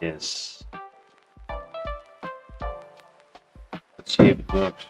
Yes. Let's see if it works.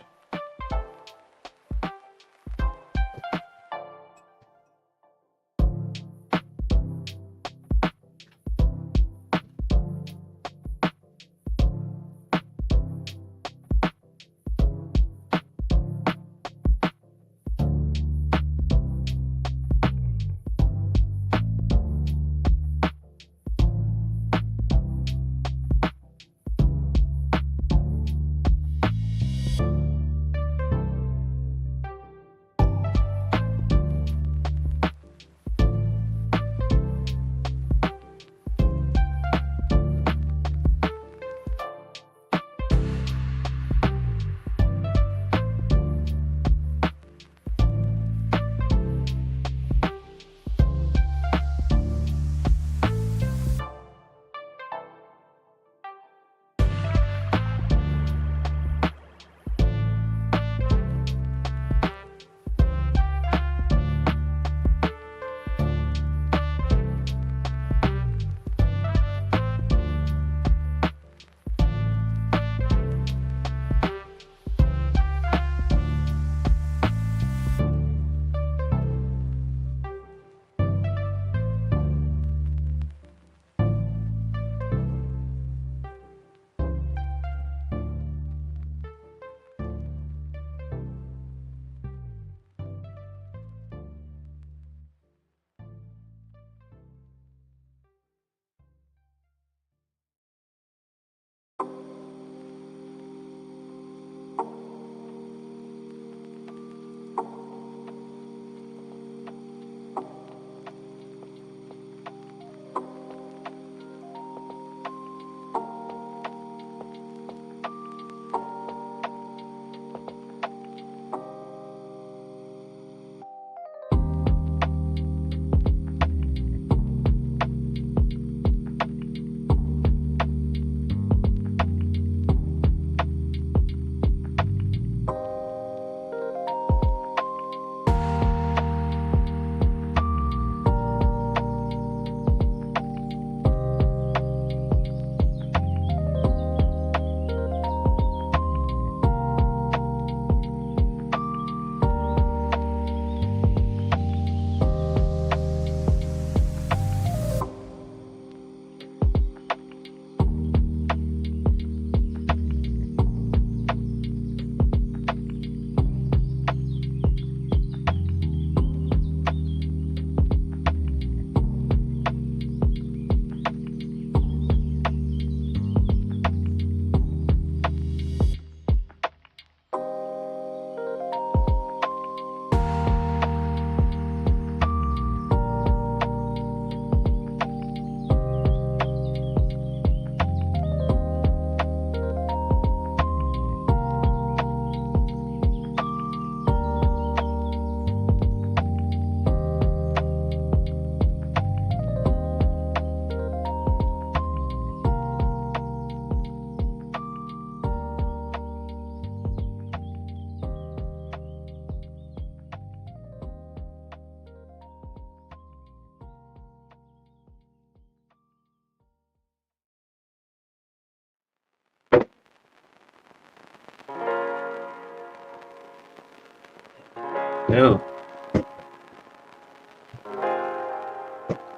Oh,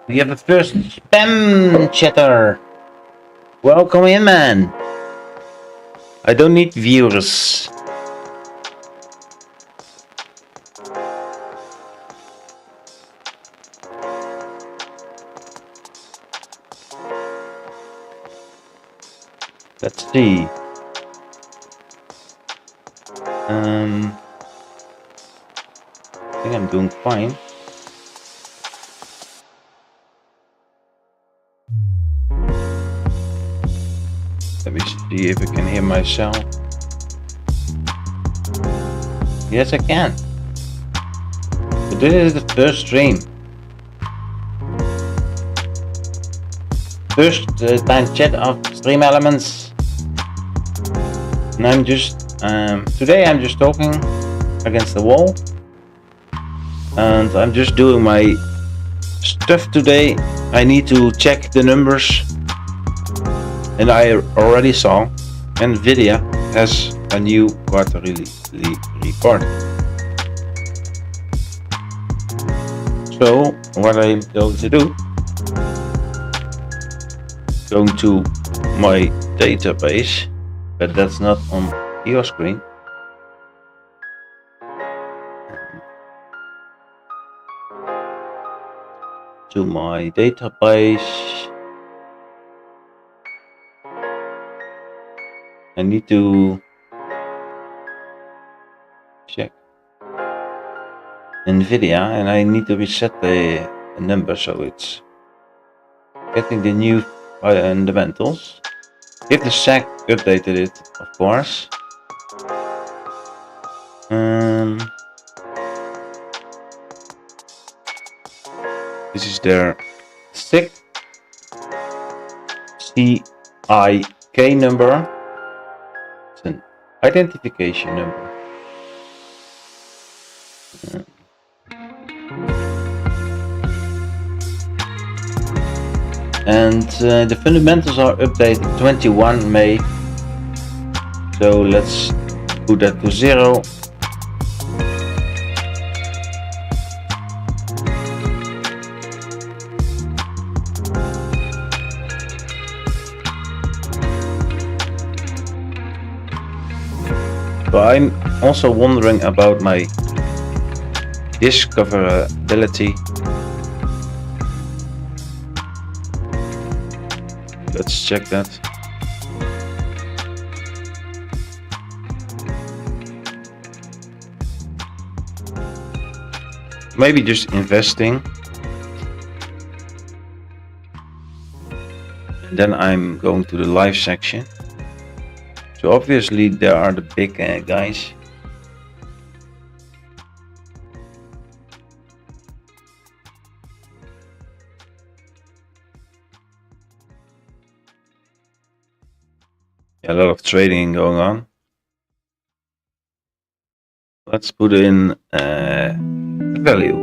we have a first spam chatter. Welcome in, man. I don't need viewers. Let's see. I think I'm doing fine. Let me see if I can hear myself. Yes, I can. But this is the first stream. First time chat of Stream Elements. And I'm just, today I'm just talking against the wall. And I'm just doing my stuff today. I need to check the numbers And I already saw Nvidia has a new quarterly report. So what I'm going to do, going to my database, but that's not on your screen. To my database. I need to check Nvidia and I need to reset the number so it's getting the new fundamentals. If the SEC updated it, of course. This is their SIC CIK number. It's an identification number. And the fundamentals are updated 21 May. So let's put that to 0. So I'm also wondering about my discoverability. Let's check that. Maybe just investing. And then I'm going to the live section. So obviously there are the big guys. A lot of trading going on. Let's put in value.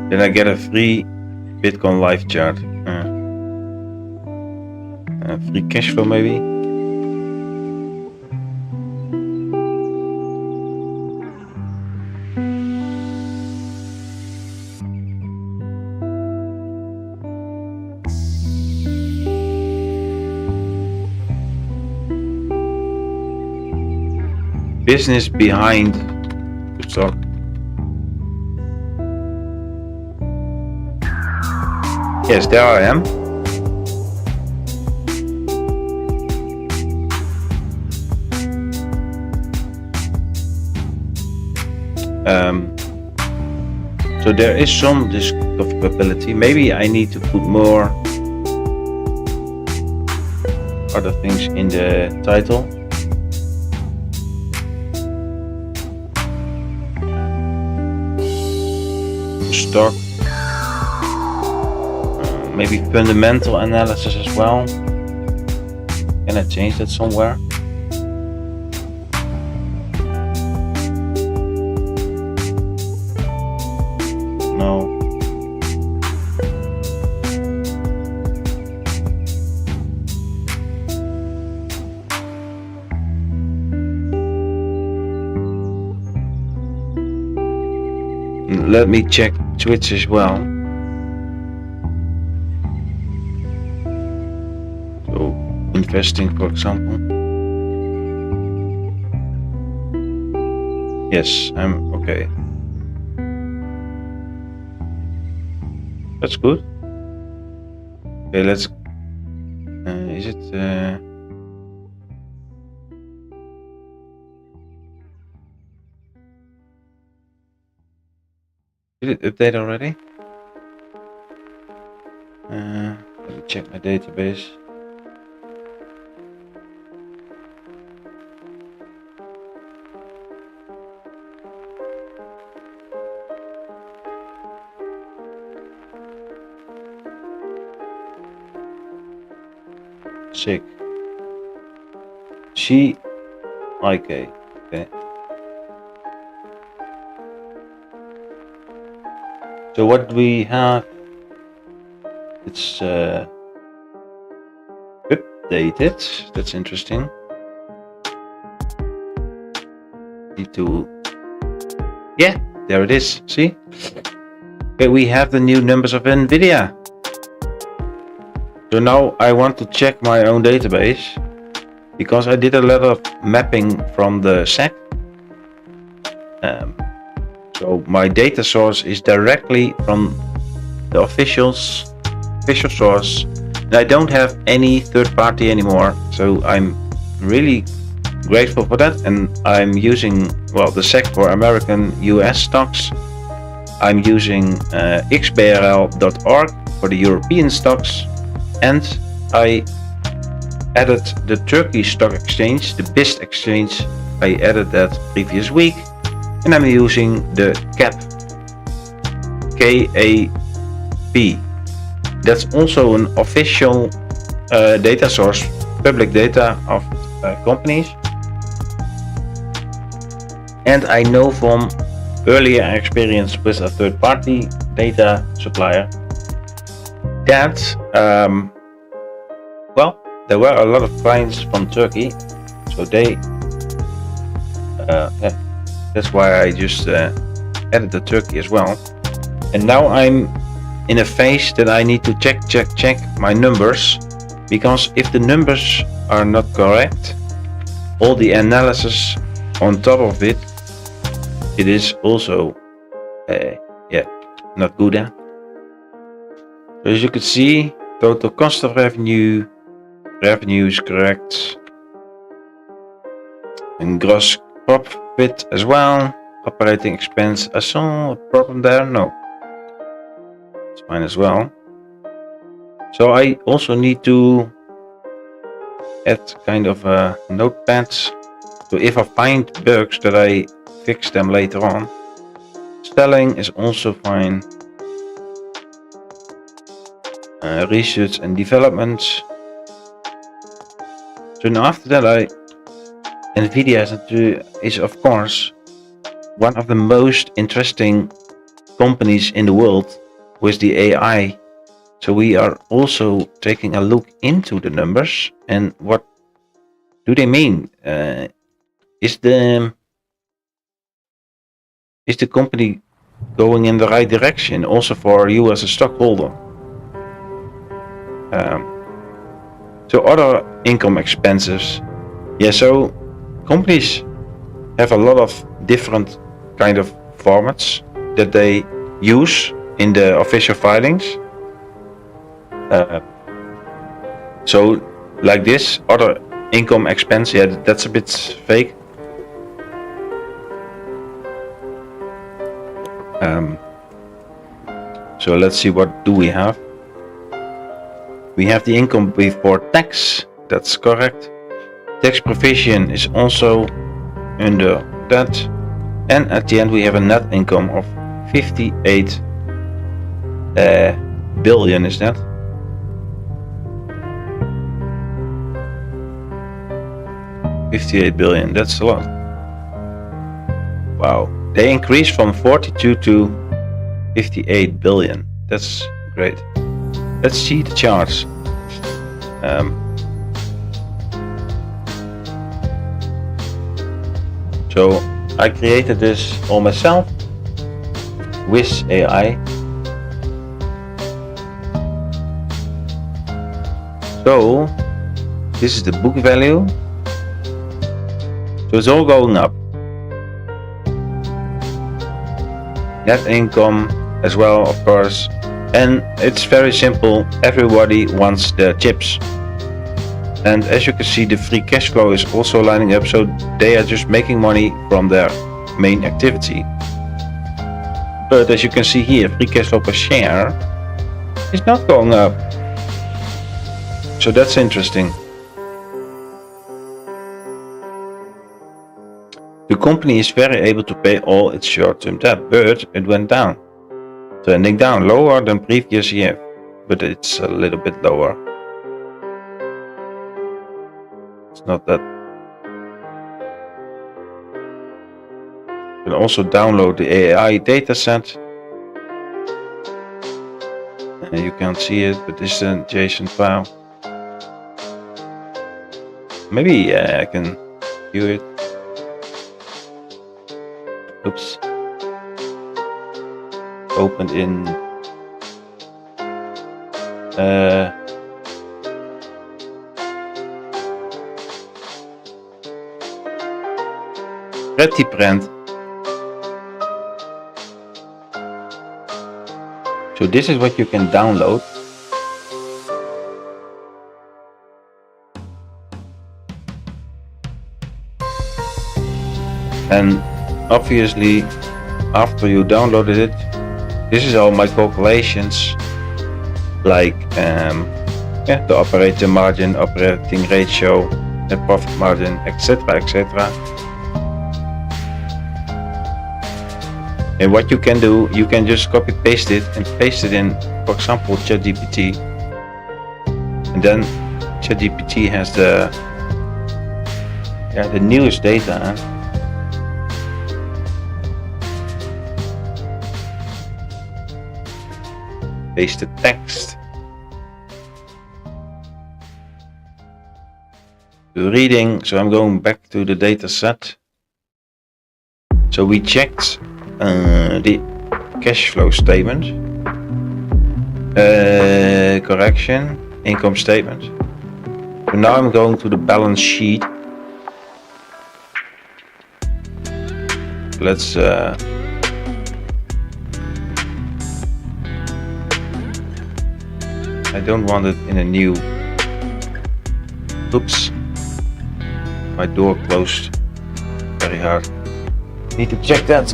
Then I get a free Bitcoin live chart. Free cash flow maybe. Business behind the stock. Yes, there I am. So there is some discoverability. Maybe I need to put more other things in the title. Stock. Maybe fundamental analysis as well. Can I change that somewhere? No. Let me check Twitch as well. So investing, for example. Yes, I'm okay. That's good. Okay, let's. Is it? Did it update already? Let me check my database. Sick. CIK. Okay. So what we have, it's updated. That's interesting. Need to, yeah, there it is. See? Okay, we have the new numbers of NVIDIA. So now I want to check my own database because I did a lot of mapping from the SEC. So my data source is directly from the official source, and I don't have any third party anymore. So I'm really grateful for that, and I'm using the SEC for American US stocks. I'm using xbrl.org for the European stocks, and I added the Turkey Stock Exchange, the BIST exchange. I added that previous week, and I'm using the KAP. That's also an official data source, public data of companies. And I know from earlier experience with a third-party data supplier that there were a lot of clients from Turkey, so they that's why I just added the Turkey as well. And now I'm in a phase that I need to check my numbers, because if the numbers are not correct, all the analysis on top of it is also not good. So as you can see, total cost of revenue is correct, and gross profit as well. Operating expense, I saw a problem there. No, it's fine as well. So I also need to add kind of a notepad, so if I find bugs that I fix them later on. Spelling is also fine. Research and development. So now after that, NVIDIA is of course one of the most interesting companies in the world with the AI. So we are also taking a look into the numbers and what do they mean? Is the company going in the right direction also for you as a stockholder? So other income expenses. Yeah, so companies have a lot of different kind of formats that they use in the official filings. So like this, other income expense, yeah, that's a bit fake. So let's see, what do we have? We have the income before tax, that's correct. Tax provision is also under that. And at the end we have a net income of 58 billion, is that? $58 billion, that's a lot. Wow, they increased from 42 to 58 billion. That's great. Let's see the charts. So I created this all myself with AI. So this is the book value. So it's all going up. Net income as well, of course. And it's very simple. Everybody wants the chips. And as you can see, the free cash flow is also lining up. So they are just making money from their main activity. But as you can see here, free cash flow per share is not going up. So that's interesting. The company is very able to pay all its short-term debt, but it went down. Trending down, lower than previous year, but it's a little bit lower. It's not that. You can also download the AI dataset. You can't see it, but this is a JSON file. Maybe I can view it. Oops. Opened in Prettyprint. So this is what you can download. And obviously, after you downloaded it, this is all my calculations, like the operating margin, operating ratio, net profit margin, etc., etc. And what you can do, you can just copy paste it and paste it in, for example, ChatGPT. And then ChatGPT has the newest data. Paste the text. The reading, so I'm going back to the data set. So we checked the cash flow statement, correction, income statement. So now I'm going to the balance sheet. Let's I don't want it in a new. Oops, my door closed very hard. Need to check that.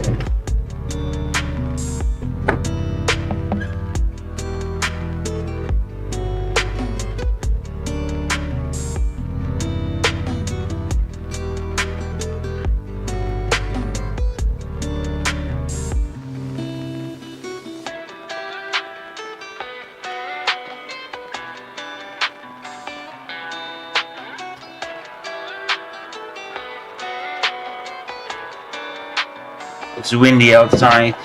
It's windy outside.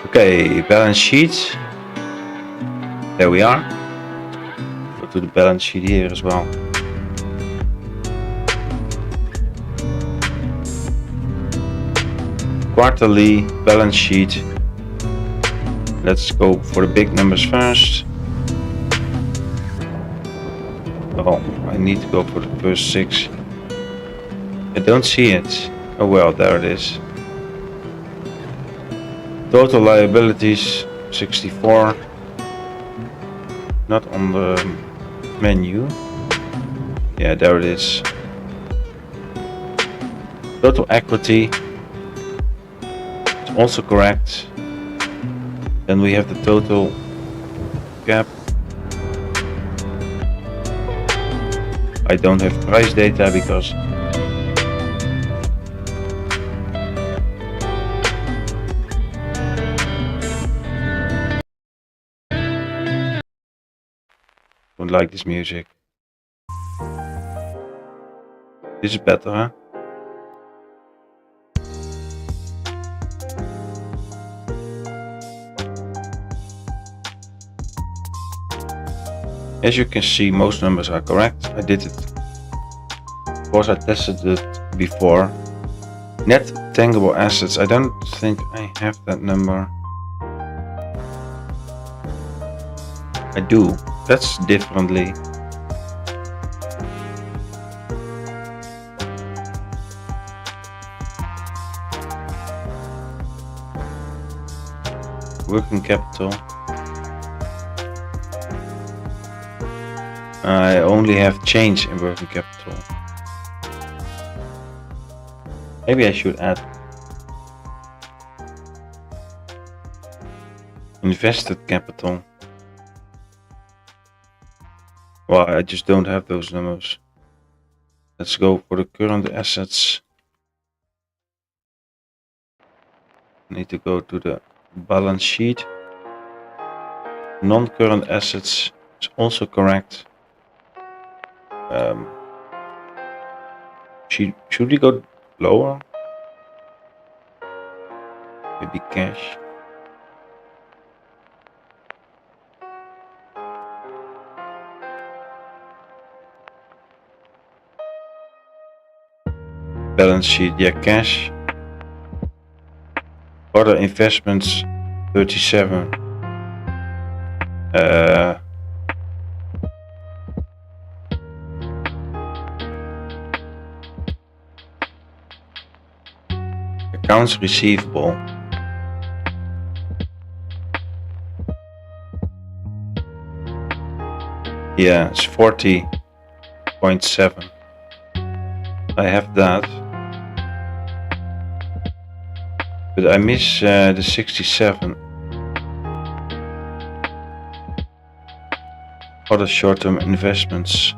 Okay, balance sheet. There we are. Go to the balance sheet here as well. Quarterly balance sheet. Let's go for the big numbers first. Oh, I need to go for the first 6. I don't see it. Oh well, there it is. Total liabilities 64. Not on the menu. Yeah, there it is. Total equity. It's also correct. Then we have the total gap. I don't have price data because don't like this music. This is better, huh? As you can see, most numbers are correct. I did it. Of course, I tested it before. Net tangible assets. I don't think I have that number. I do. That's differently. Working capital. I only have change in working capital. Maybe I should add invested capital. Well, I just don't have those numbers. Let's go for the current assets. Need to go to the balance sheet. Non-current assets is also correct. Should we go lower? Maybe cash. Balance sheet, yeah, cash. Other investments, 37. Accounts receivable. Yeah, it's 40.7. I have that. But I miss the 67. Other short-term investments.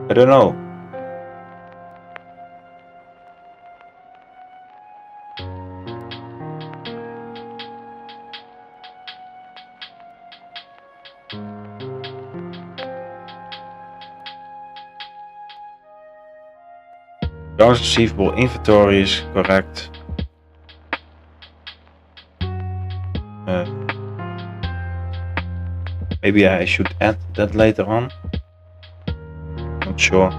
I don't know. Accounts receivable inventory is correct. Maybe I should add that later on. Not sure.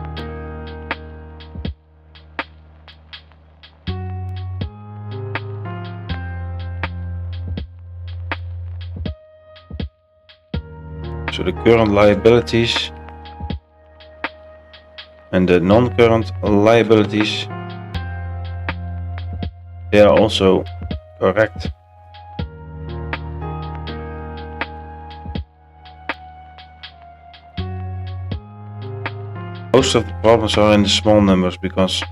So the current liabilities and the non-current liabilities, they are also correct. Most of the problems are in the small numbers because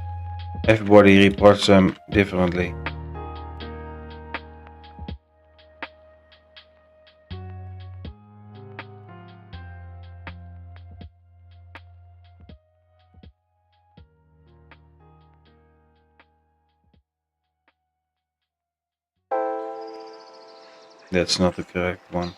everybody reports them differently. That's not the correct one.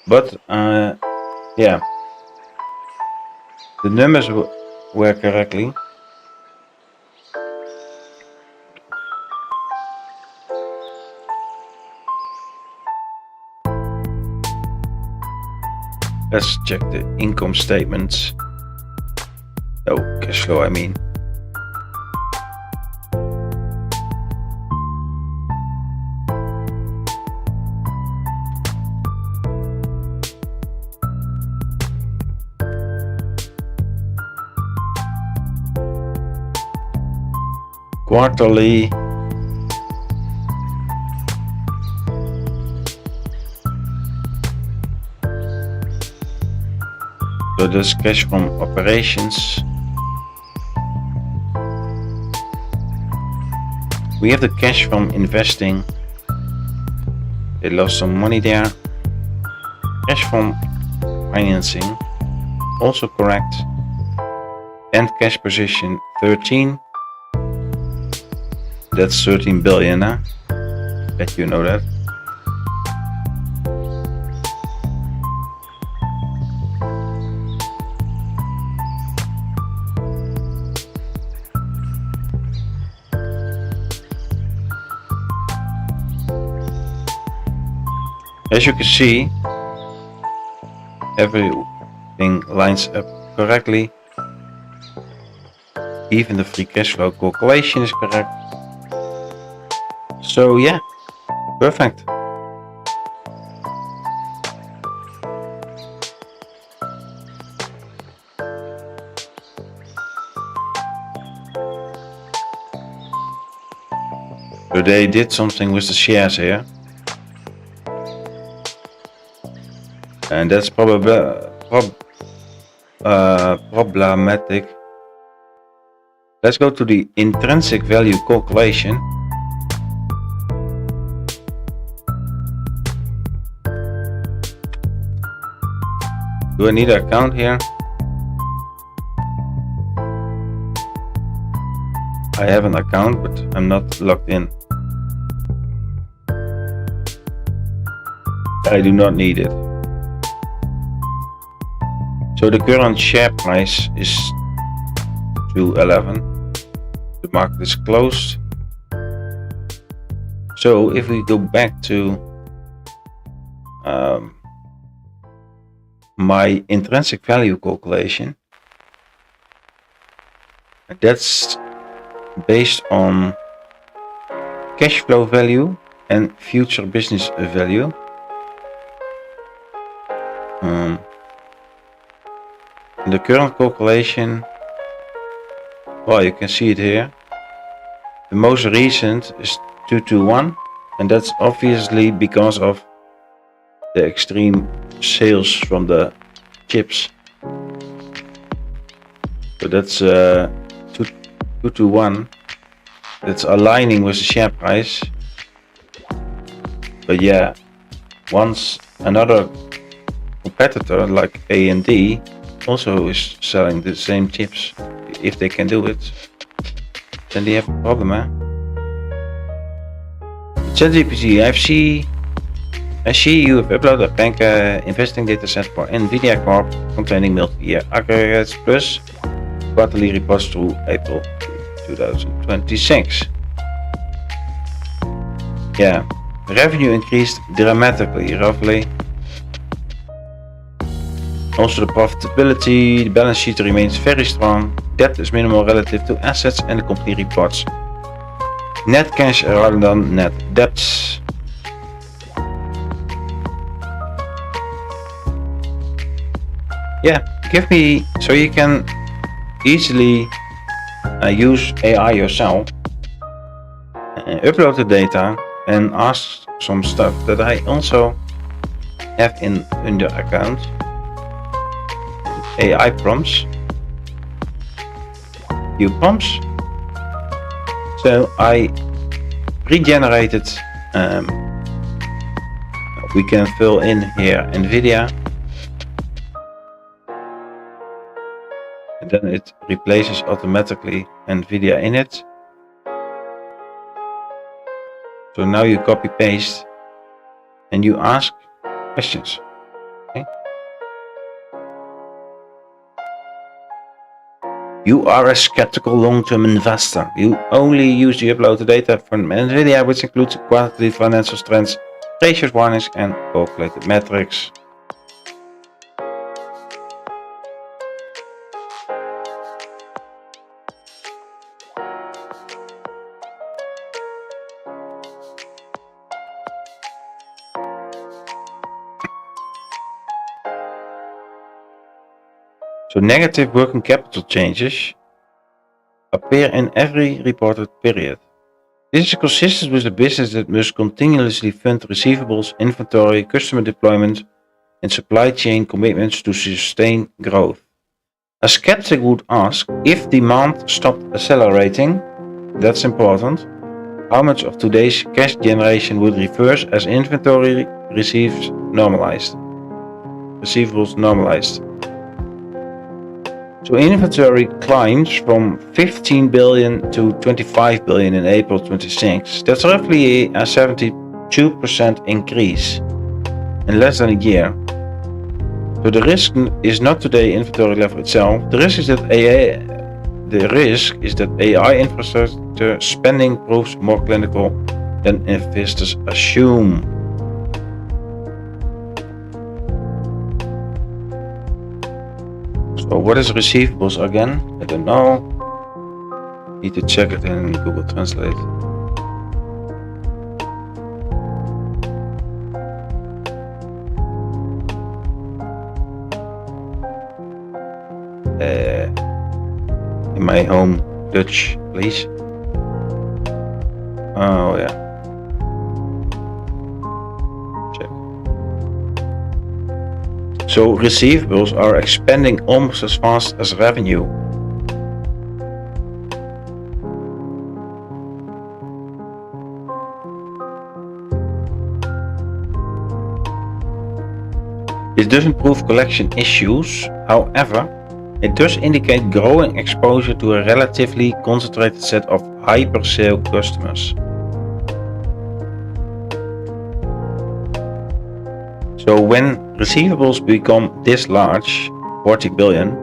But yeah, the numbers were correctly. Let's check the income statements. Oh, cash flow, I mean. Quarterly. So that's cash from operations. We have the cash from investing. They lost some money there. Cash from financing, also correct. And cash position 13. That's 13 billion, huh? Bet you know that. As you can see, everything lines up correctly. Even the free cash flow calculation is correct. So yeah, perfect. So they did something with the shares here. And that's problematic. Let's go to the intrinsic value calculation. Do I need an account here? I have an account, but I'm not logged in. I do not need it. So the current share price is 211. The market is closed. So if we go back to my intrinsic value calculation, that's based on cash flow value and future business value. The current calculation, well, you can see it here. The most recent is 221, and that's obviously because of the extreme sales from the chips. So that's 221. That's aligning with the share price. But yeah, once another competitor like A&D also is selling the same chips, if they can do it, then they have a problem, eh? ChatGPT, I see you have uploaded a Penke investing dataset for NVIDIA Corp containing multi-year aggregates plus quarterly reports through April 2026. Yeah, revenue increased dramatically, roughly. Also the profitability, the balance sheet remains very strong. Debt is minimal relative to assets, and the company reports net cash rather than net debts. Yeah, give me, so you can easily use AI yourself, upload the data and ask some stuff that I also have in the account. AI prompts, few prompts. So I regenerated, we can fill in here NVIDIA, and then it replaces automatically NVIDIA in it. So now you copy paste and you ask questions. Okay? You are a skeptical long-term investor. You only use the uploaded data from NVIDIA, which includes quarterly financial trends, ratios, warnings, and calculated metrics. So negative working capital changes appear in every reported period. This is consistent with a business that must continuously fund receivables, inventory, customer deployment, and supply chain commitments to sustain growth. A skeptic would ask, if demand stopped accelerating, that's important, how much of today's cash generation would reverse as inventory receivables normalized. So inventory climbs from 15 billion to 25 billion in April 26. That's roughly a 72% increase in less than a year. So the risk is not today inventory level itself. The risk is that AI infrastructure spending proves more clinical than investors assume. So what is receivables again? I don't know. Need to check it in Google Translate. In my home Dutch, please. Oh yeah. Check. So receivables are expanding almost as fast as revenue. This doesn't prove collection issues, however, it does indicate growing exposure to a relatively concentrated set of hyper-sale customers. So when receivables become this large, 40 billion,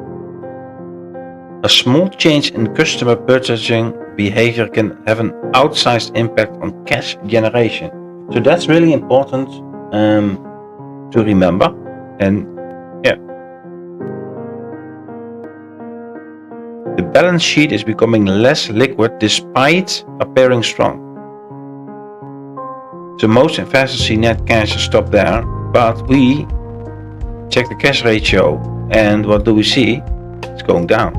a small change in customer purchasing behavior can have an outsized impact on cash generation. So that's really important to remember. And yeah, the balance sheet is becoming less liquid despite appearing strong. So most investors see net cash stop there, but we check the cash ratio, and what do we see? It's going down.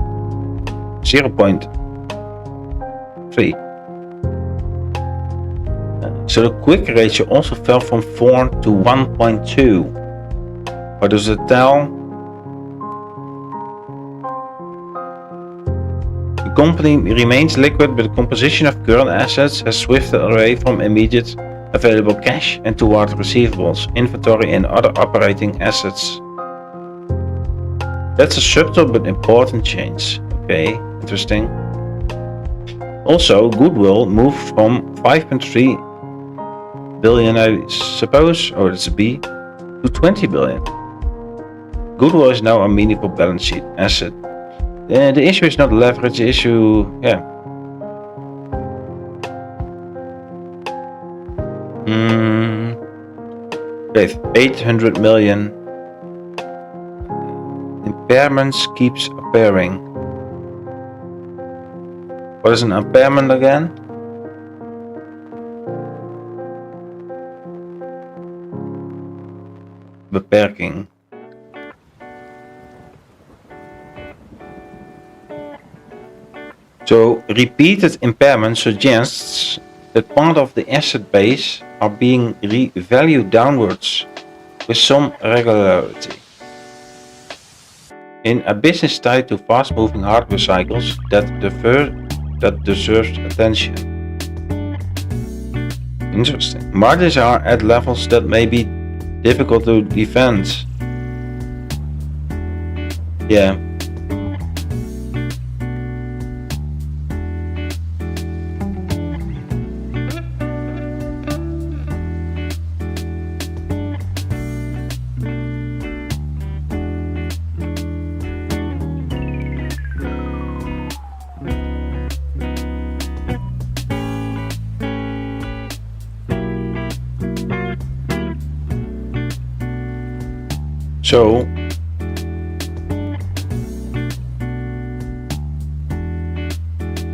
0.3. So the quick ratio also fell from 4 to 1.2. What does it tell? The company remains liquid, but the composition of current assets has swifted away from immediate available cash and toward receivables, inventory and other operating assets. That's a subtle but important change. Okay, interesting. Also, goodwill moved from 5.3 billion, I suppose, or it's a B, to 20 billion. Goodwill is now a meaningful balance sheet asset. The issue is not leverage, the issue, with 800 million. Impairments keeps appearing. What is an impairment again? Beperking. So repeated impairment suggests that part of the asset base are being revalued downwards with some regularity. In a business tied to fast-moving hardware cycles, that deserves attention. Interesting. Margins are at levels that may be difficult to defend. Yeah.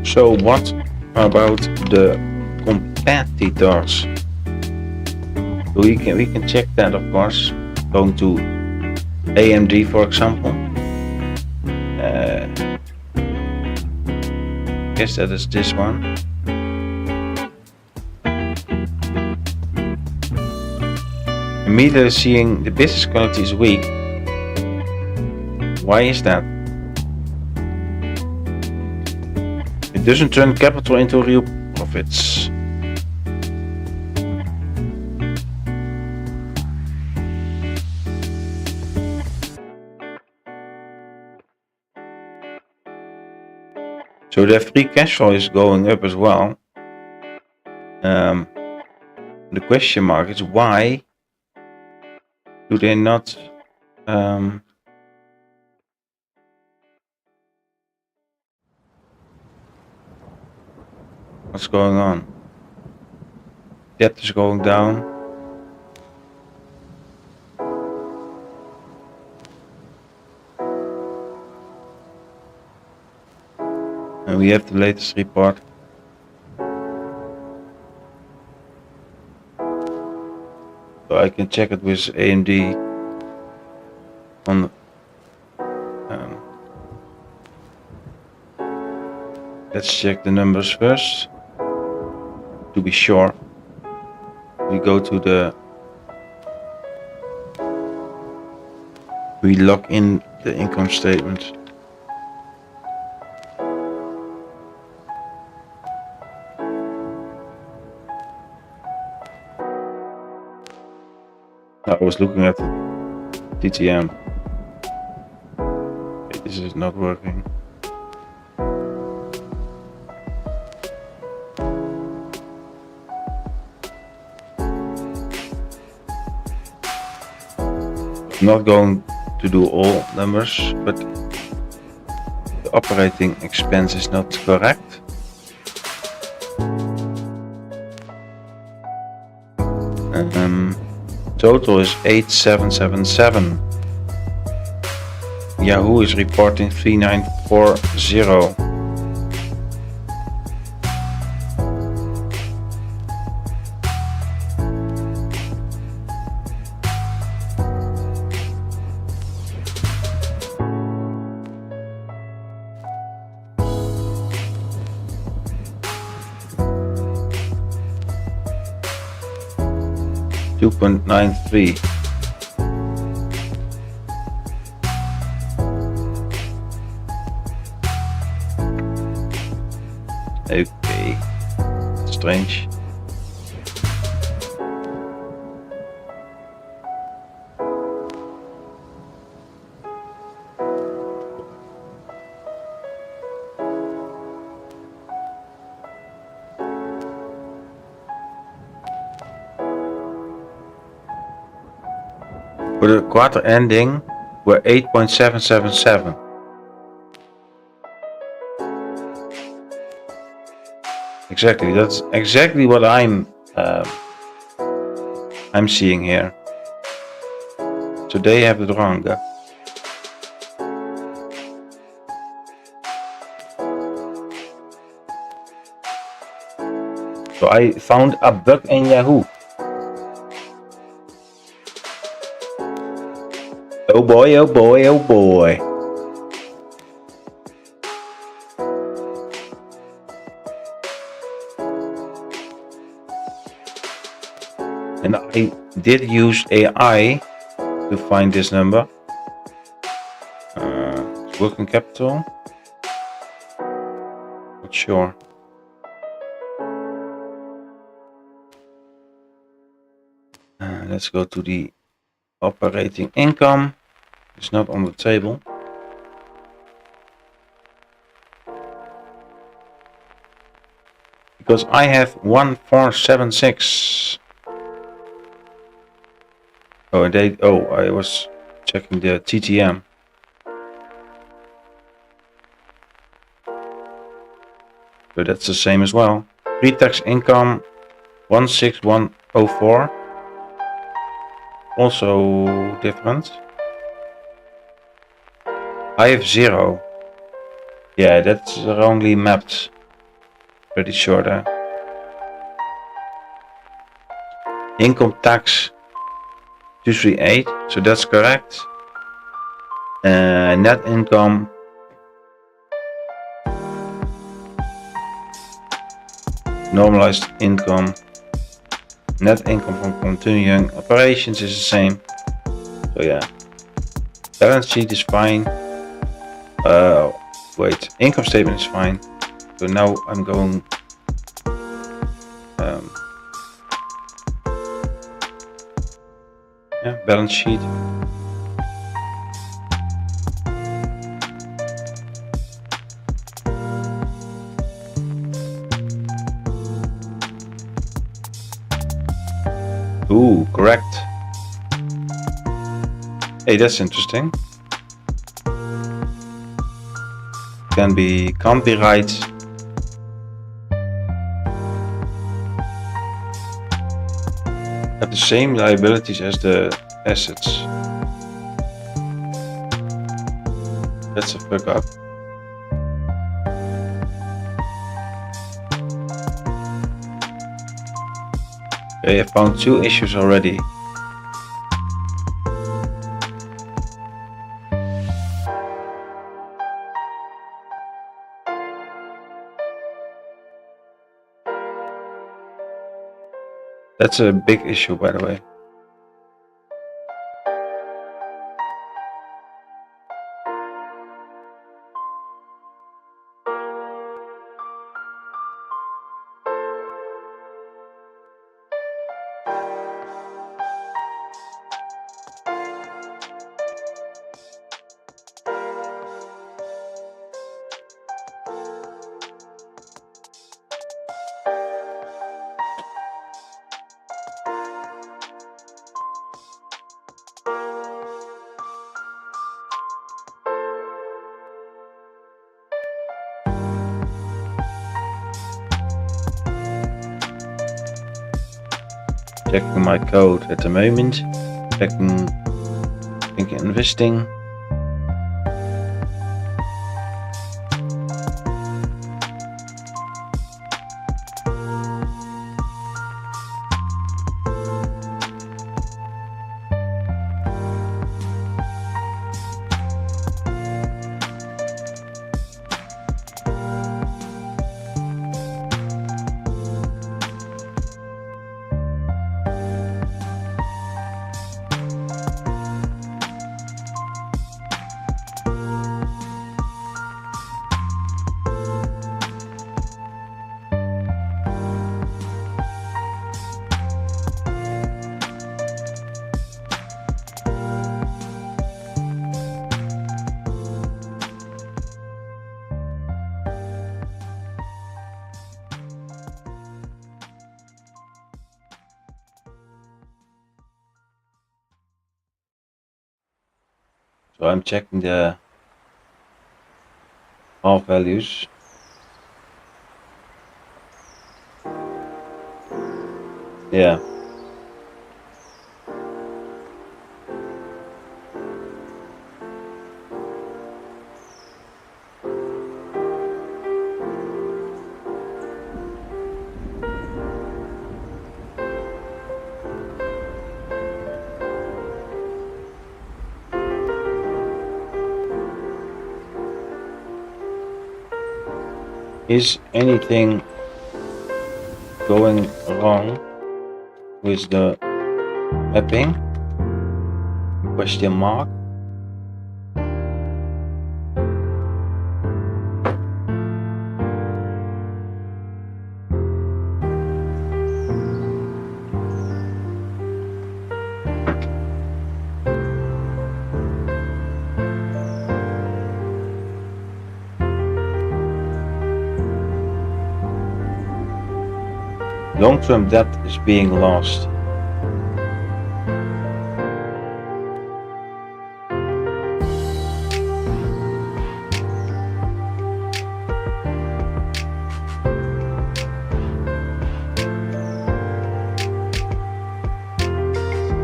So what about the competitors? We can check that, of course. Going to AMD, for example. Guess that is this one. Immediately seeing the business quality is weak. Why is that? It doesn't turn capital into real profits. So their free cash flow is going up as well. The question mark is why do they not what's going on? Debt is going down. And we have the latest report. So I can check it with AMD on let's check the numbers first to be sure. We log in the income statement. I was looking at TTM. Okay, this is not working. I'm not going to do all numbers, but the operating expense is not correct. Total is 8777. Yahoo is reporting 3940. $2.93. Okay, strange. For the quarter ending, we're 8.777. Exactly, that's exactly what I'm seeing here. So they have it wrong. So I found a bug in Yahoo. Oh boy, oh boy, oh boy. And I did use AI to find this number. Working capital. Not sure. Let's go to the operating income. It's not on the table. Because I have 1476. I was checking the TTM. So that's the same as well. Pre-tax income 16104. Also different. I have 0. Yeah, that's wrongly mapped. Pretty sure there. Income tax 238, so that's correct. Net income normalized income. Net income from continuing operations is the same. So yeah. Balance sheet is fine. Wait, income statement is fine. So now I'm going balance sheet. Ooh, correct. Hey, that's interesting. Can't be right. Have the same liabilities as the assets. That's a fuck up. Okay, I found 2 issues already. That's a big issue, by the way. checking my code at the moment, checking Penke investing. So I'm checking the half values. Yeah. Is anything going wrong with the mapping? Question mark. Long-term debt is being lost.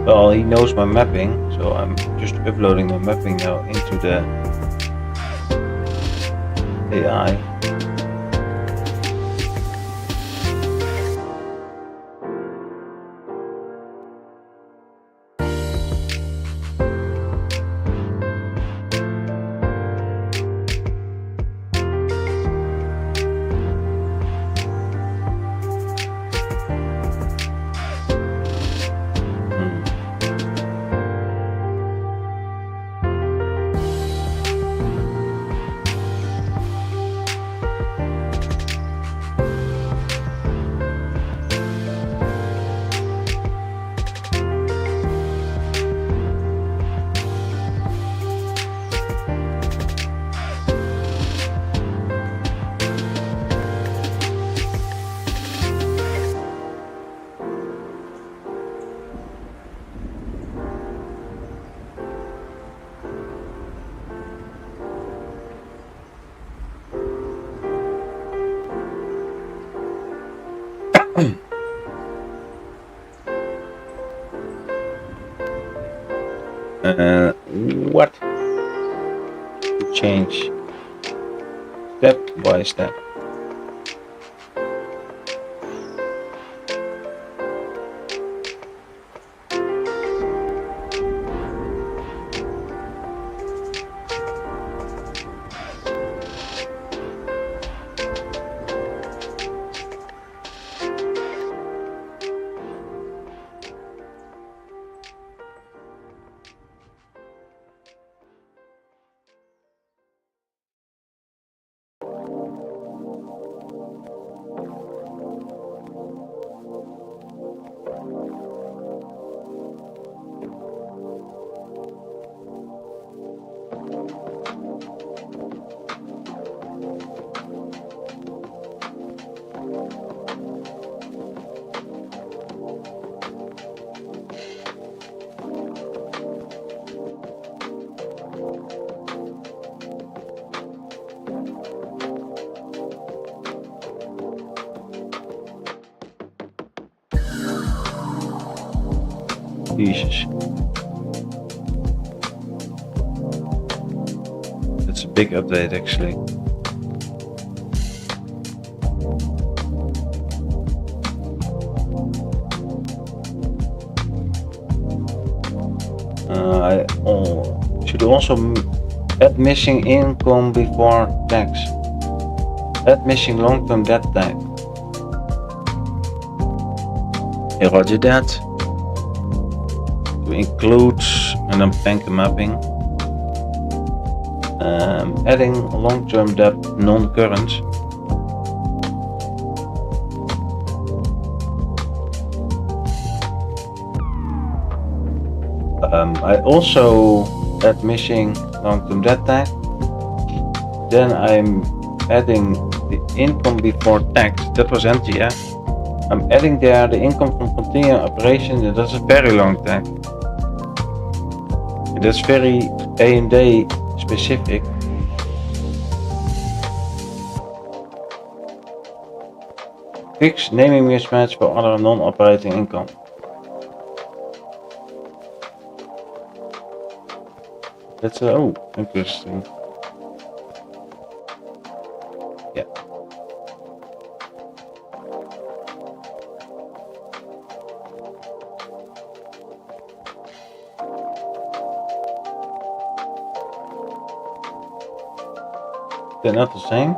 Well, he knows my mapping, so I'm just uploading my mapping now into the AI. What to change step by step. Jesus. It's a big update actually. I should also add missing income before tax. Add missing long-term debt tag. Hey, roger that. To include and then Penke mapping. Adding long-term debt non-current. I also add missing long-term debt tag. Then I'm adding the income before tax. That was empty, yeah? I'm adding there the income from continuing operations, and that's a very long tag. And that's very A&D specific. Fix naming mismatch for other non-operating income. That's oh, interesting. Yeah. They're not the same.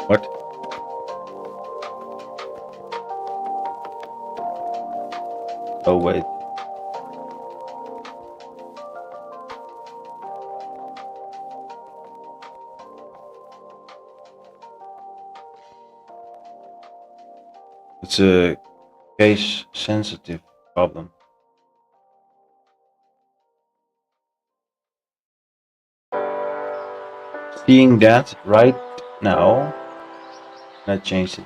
What? Oh wait. It's a case sensitive problem. Seeing that right now, I changed it.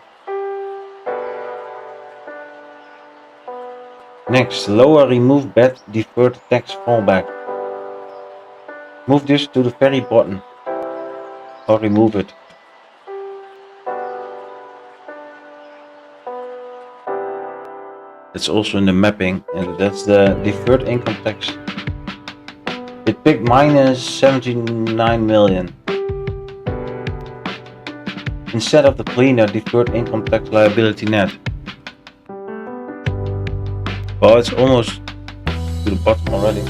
Next, lower remove bet deferred tax fallback. Move this to the very bottom or remove it. It's also in the mapping, and that's the deferred income tax. It picked minus 79 million. Instead of the cleaner deferred income tax liability net. Well, it's almost to the bottom already.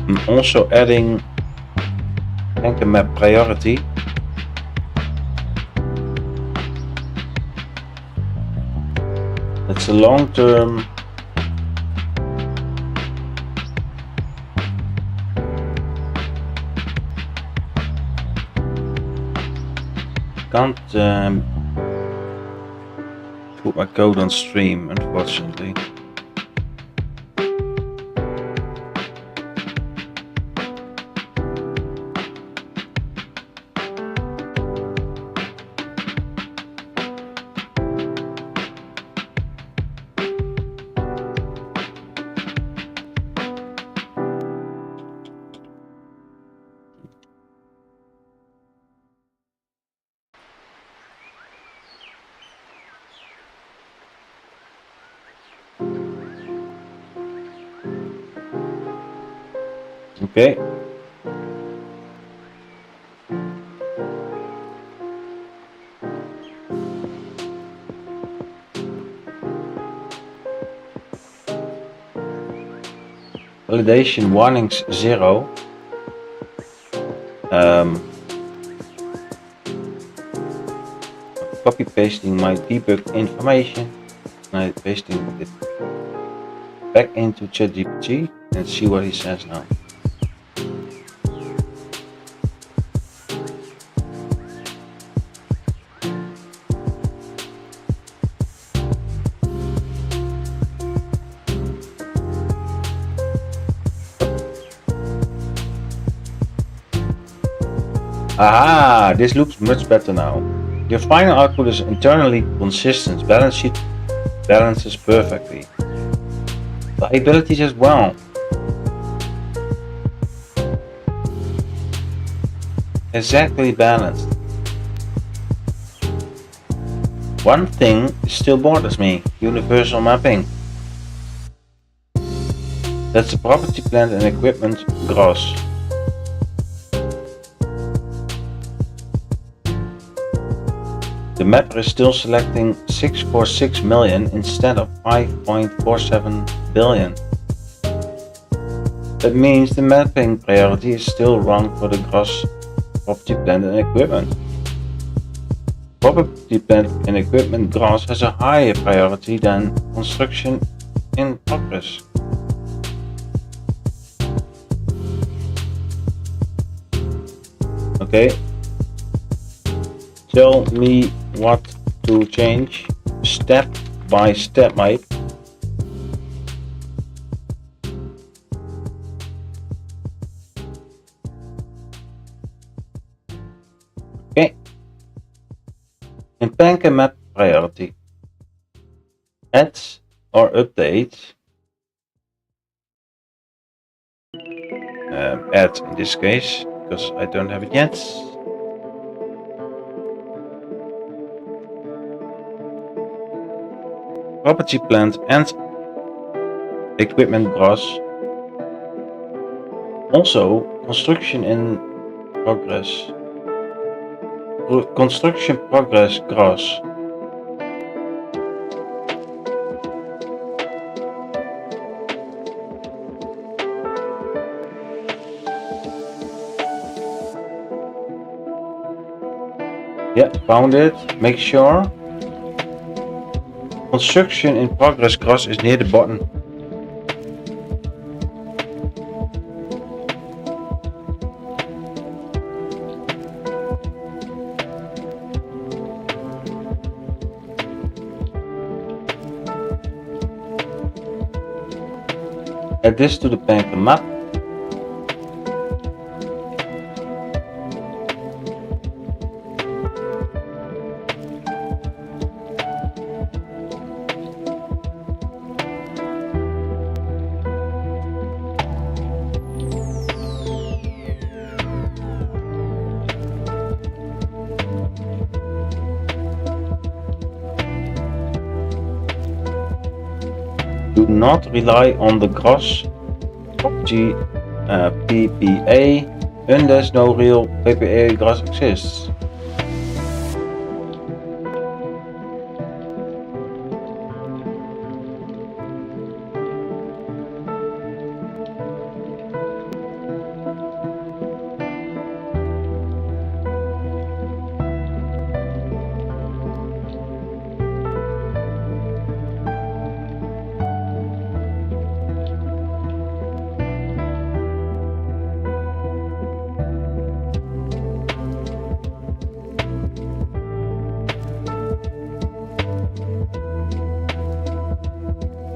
I'm also adding Penke map priority. It's a long-term can't put my code on stream, unfortunately. Okay. Validation warnings 0. Copy pasting my debug information and I'm pasting it back into ChatGPT and see what he says now. Aha, this looks much better now. Your final output is internally consistent. Balance sheet balances perfectly. Liabilities as well. Exactly balanced. One thing still bothers me. Universal mapping. That's the property, plant and equipment gross. The mapper is still selecting 646 million instead of 5.47 billion. That means the mapping priority is still wrong for the gross property, plant and equipment. Property, plant and equipment gross has a higher priority than construction in progress. Okay. Tell me what to change step by step, mate. Okay. In Penke map priority, add or update. Add in this case, because I don't have it yet. Property, plant and equipment gross. Also, construction in progress. Construction progress gross. Yeah, found it. Make sure. Construction in progress gross is near the bottom. Add this to the Penke map. Do not rely on the gross property PPA unless no real PPA gross exists.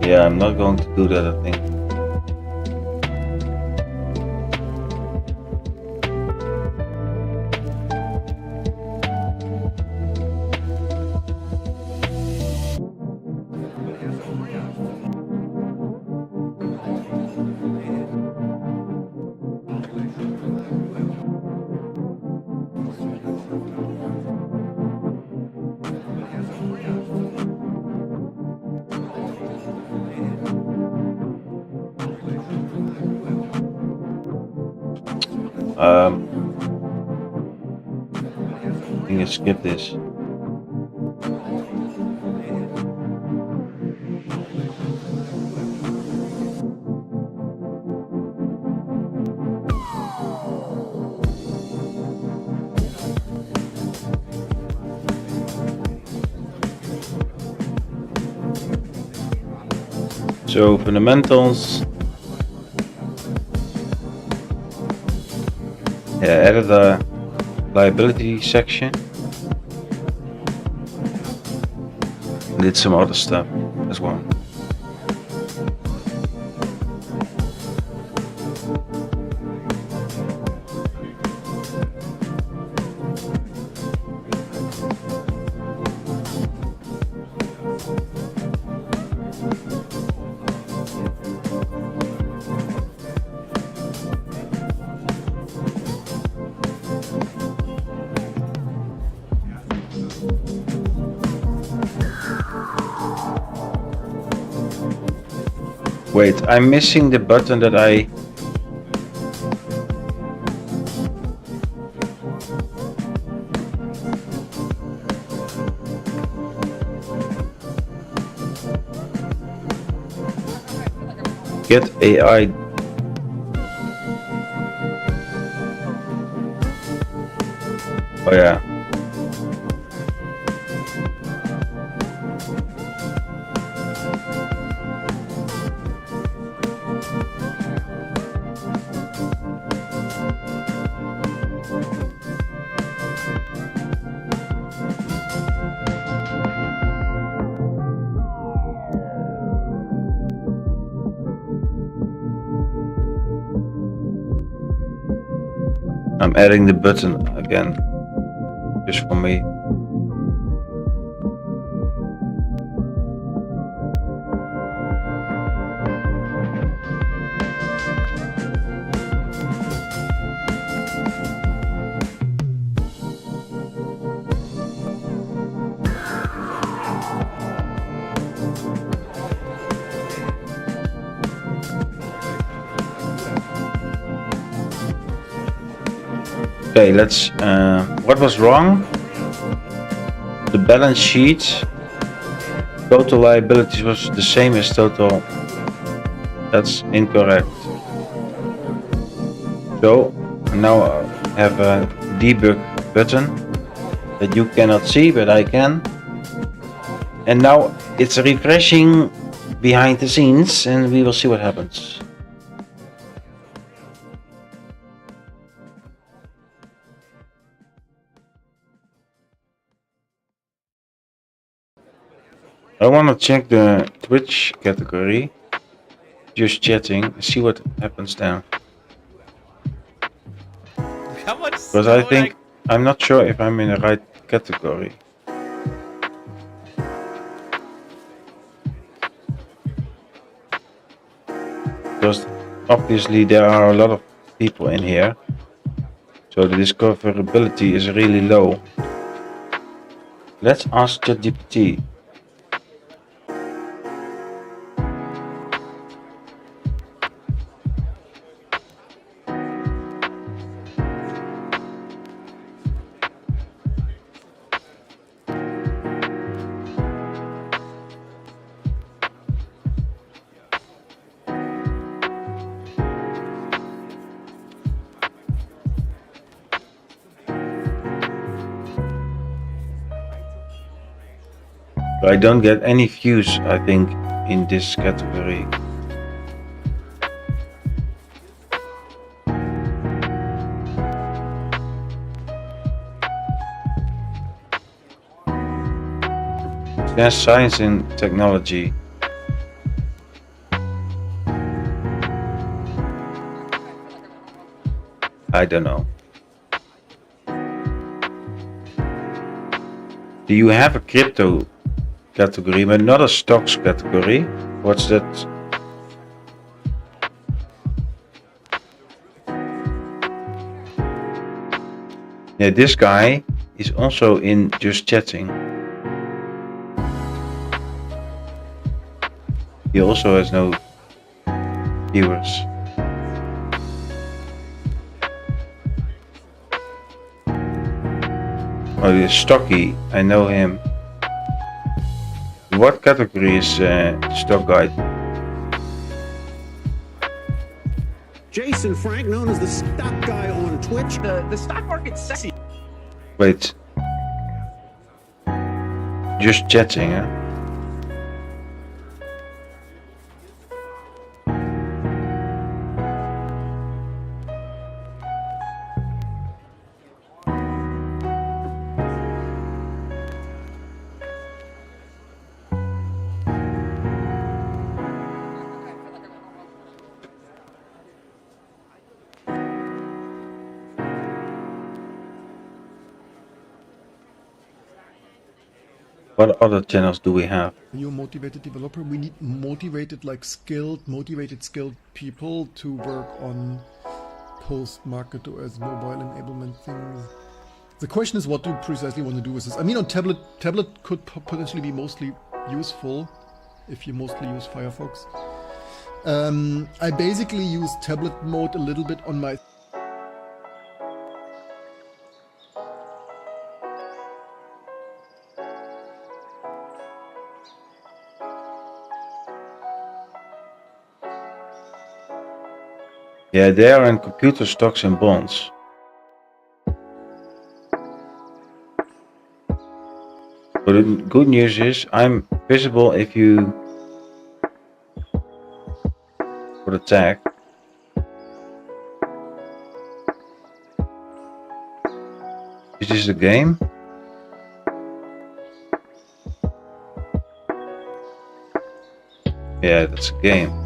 Yeah, I'm not going to do that, I think. I think I skip this. So fundamentals. Yeah, added a liability section. Did some other stuff as well. Wait, I'm missing the button that I... Get AI. Oh yeah. I'm adding the button again, just for me. Okay, let's... what was wrong? The balance sheet. Total liabilities was the same as total. That's incorrect. So, now I have a debug button that you cannot see, but I can. And now it's refreshing behind the scenes, and we will see what happens. I want to check the Twitch category, just chatting, and see what happens now. Because I think I'm not sure if I'm in the right category. Because obviously there are a lot of people in here, so the discoverability is really low. Let's ask ChatGPT. I don't get any views, I think, in this category. There's science and technology. I don't know. Do you have a crypto category, but not a stocks category? What's that? Yeah, this guy is also in just chatting. He also has no viewers. Oh, this is Stocky. I know him. What category is stock guide? Jason Frank, known as the stock guy on Twitch. The stock market's sexy. Wait. Just chatting, huh? What other channels do we have? You're a motivated developer. We need motivated skilled people to work on post-market OS mobile enablement things. The question is, what do you precisely want to do with this? I mean, on tablet could potentially be mostly useful if you mostly use Firefox. I basically use tablet mode a little bit on my... Yeah, they are in computer stocks and bonds. But the good news is I'm visible if you put a tag. Is this a game? Yeah, that's a game.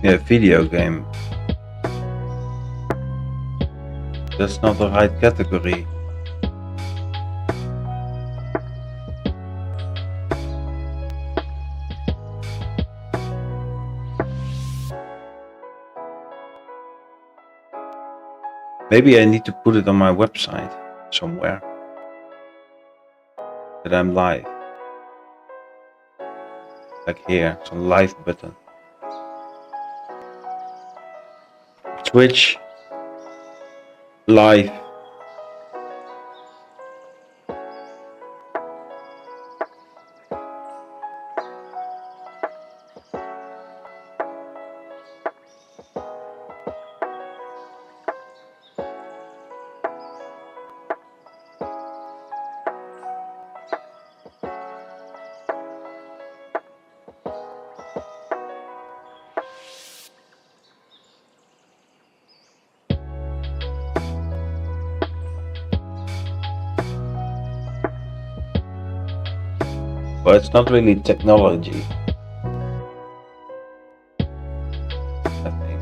Yeah, video game. That's not the right category. Maybe I need to put it on my website somewhere. That I'm live. Like here, some live button. Twitch live. But it's not really technology. I think.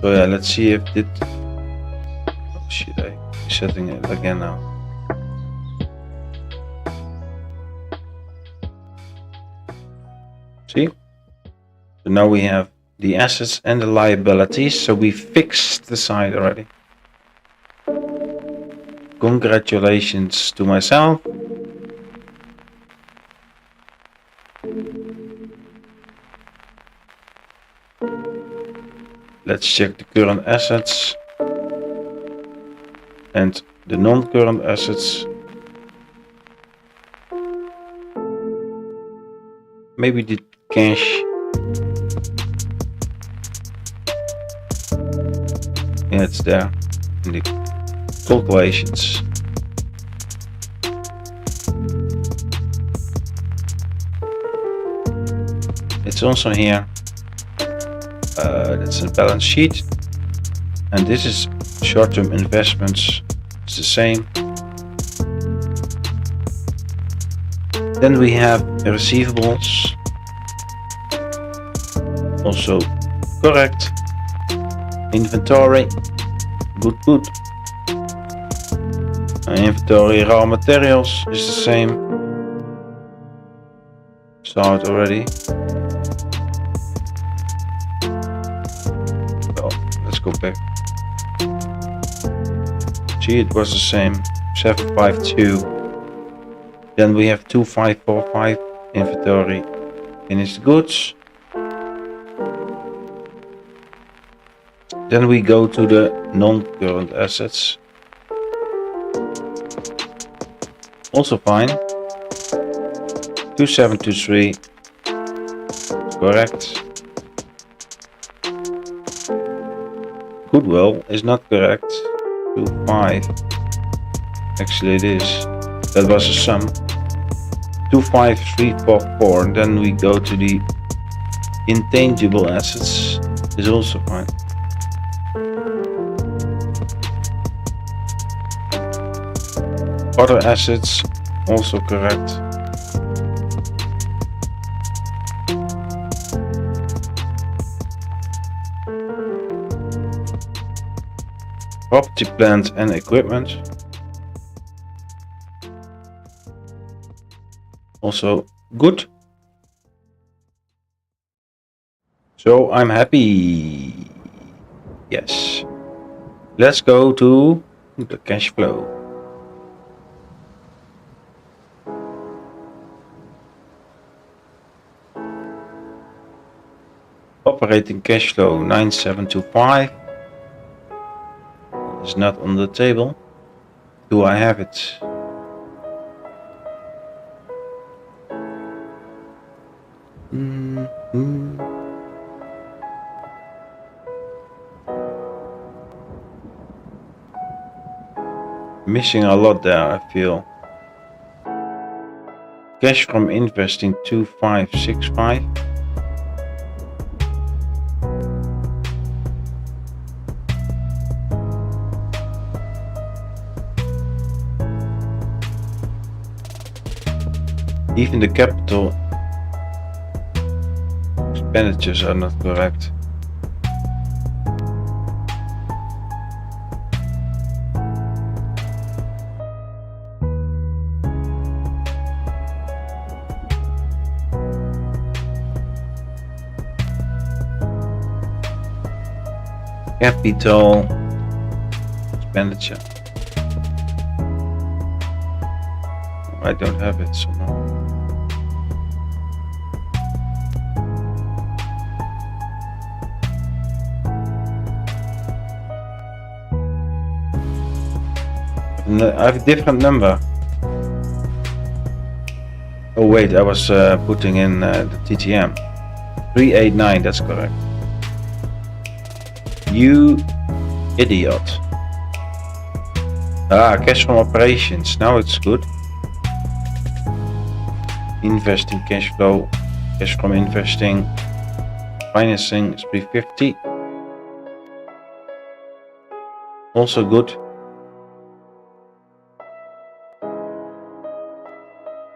So yeah, let's see if it... Oh, should I be setting it again now? See? So now we have the assets and the liabilities. So we fixed the site already. Congratulations to myself. Let's check the current assets and the non-current assets. Maybe the cash. Yeah, it's there in the calculations. It's also here. That's a balance sheet, and this is short-term investments. It's the same. Then we have receivables, also correct. Inventory, good. Inventory raw materials is the same. Saw it already. Oh, let's go back. See, it was the same. 752. Then we have 2545 inventory finished goods. Then we go to the non-current assets. Also fine. 2723. Correct. Goodwill is not correct. 25. Actually it is. That was a sum. 25344. And then we go to the intangible assets. Is also fine. Other assets also correct. Property, plant and equipment. Also good. So I'm happy. Yes. Let's go to the cash flow. Operating cash flow 9725 is not on the table. Do I have it? Missing a lot there, I feel. Cash from investing 2565. Even the capital expenditures are not correct. Capital expenditure. I don't have it, so no. I have a different number. Oh wait, I was putting in the TTM. 389, that's correct. You idiot. Cash from operations. Now it's good. Investing cash flow. Cash from investing. Financing is 350. Also good.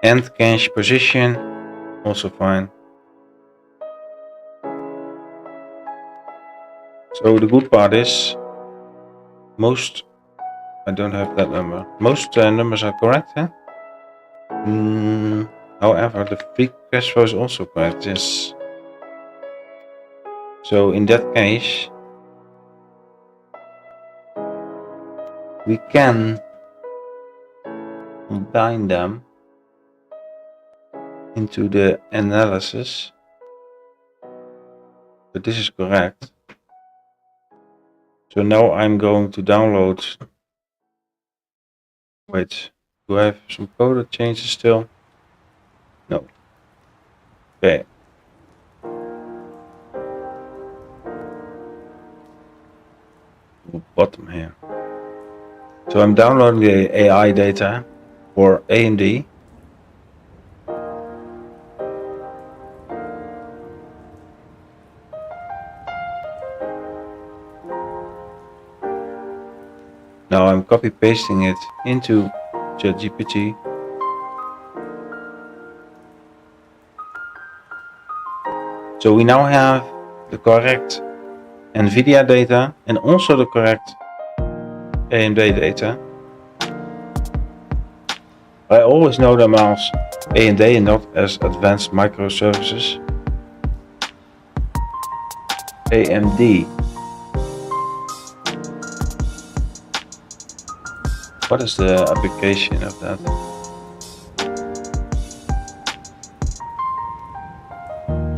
And cash position. Also fine. So the good part is most, I don't have that number. Most numbers are correct, huh? However, the free cash flow is also correct, yes. So in that case, we can combine them into the analysis. But this is correct. So now I'm going to download. Wait, do I have some code changes still? No. Okay. Bottom here. So I'm downloading the AI data for A&D. Now I'm copy pasting it into ChatGPT. So we now have the correct NVIDIA data and also the correct AMD data. I always know them as AMD and not as advanced microservices. AMD. What is the application of that?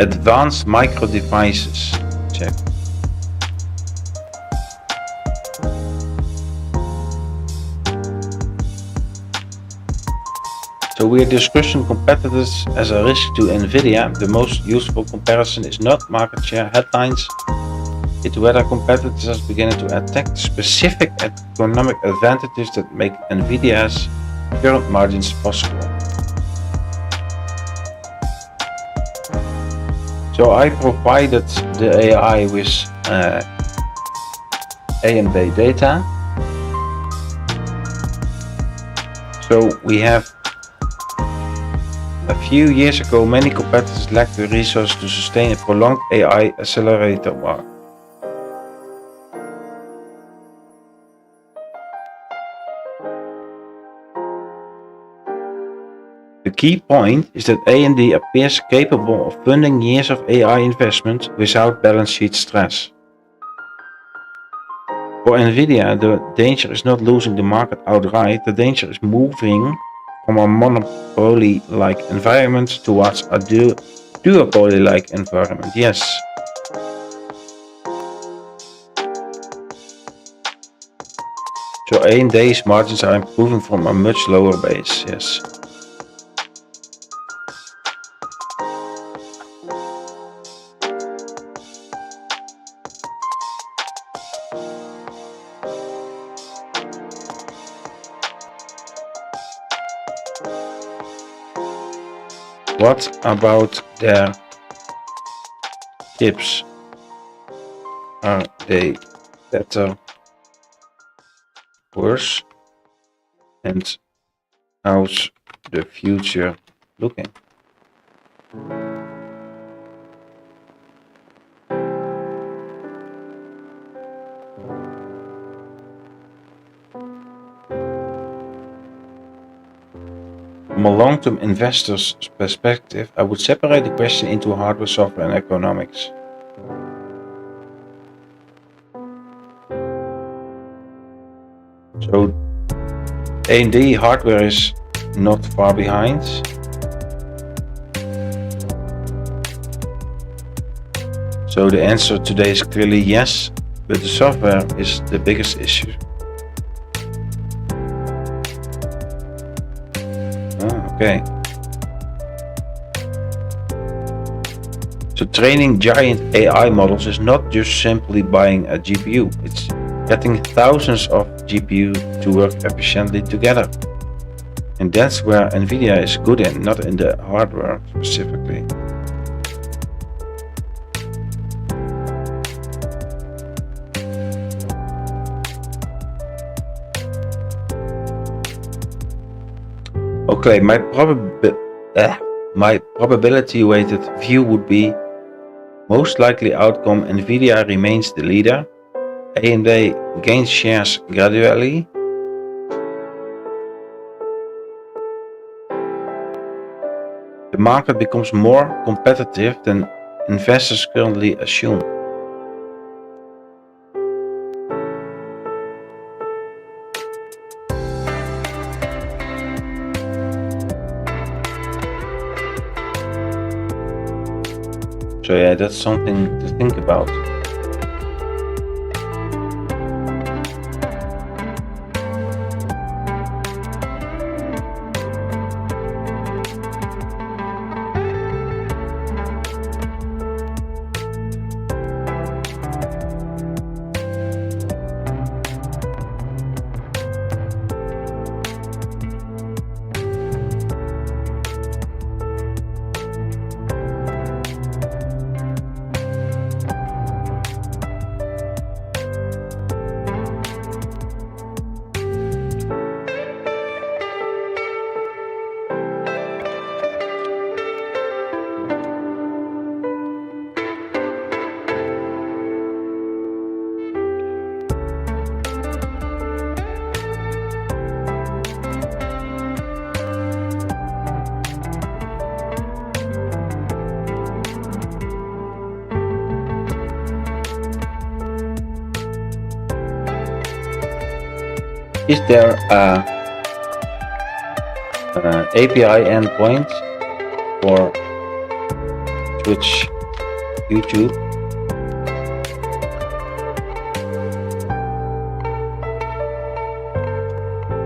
Advanced micro devices. Check. So we are discussing competitors as a risk to NVIDIA. The most useful comparison is not market share headlines. It's whether competitors are beginning to attack specific economic advantages that make NVIDIA's current margins possible. So I provided the AI with AMD data. So we have a few years ago, many competitors lacked the resources to sustain a prolonged AI accelerator war. key point is that AMD appears capable of funding years of AI investment without balance sheet stress. For Nvidia, the danger is not losing the market outright, the danger is moving from a monopoly-like environment towards a duopoly-like environment. Yes. So AMD's margins are improving from a much lower base. Yes. What about their chips? Are they better, worse? And how's the future looking? From a long-term investor's perspective, I would separate the question into hardware, software, and economics. So AMD hardware is not far behind. So the answer today is clearly yes, but the software is the biggest issue. Okay. So training giant AI models is not just simply buying a GPU, it's getting thousands of GPU to work efficiently together. And that's where Nvidia is good in, not in the hardware specifically. Okay, my probability weighted view would be most likely outcome Nvidia remains the leader, AMD gains shares gradually, the market becomes more competitive than investors currently assume. So yeah, that's something to think about. Is there a API endpoint for Twitch, YouTube?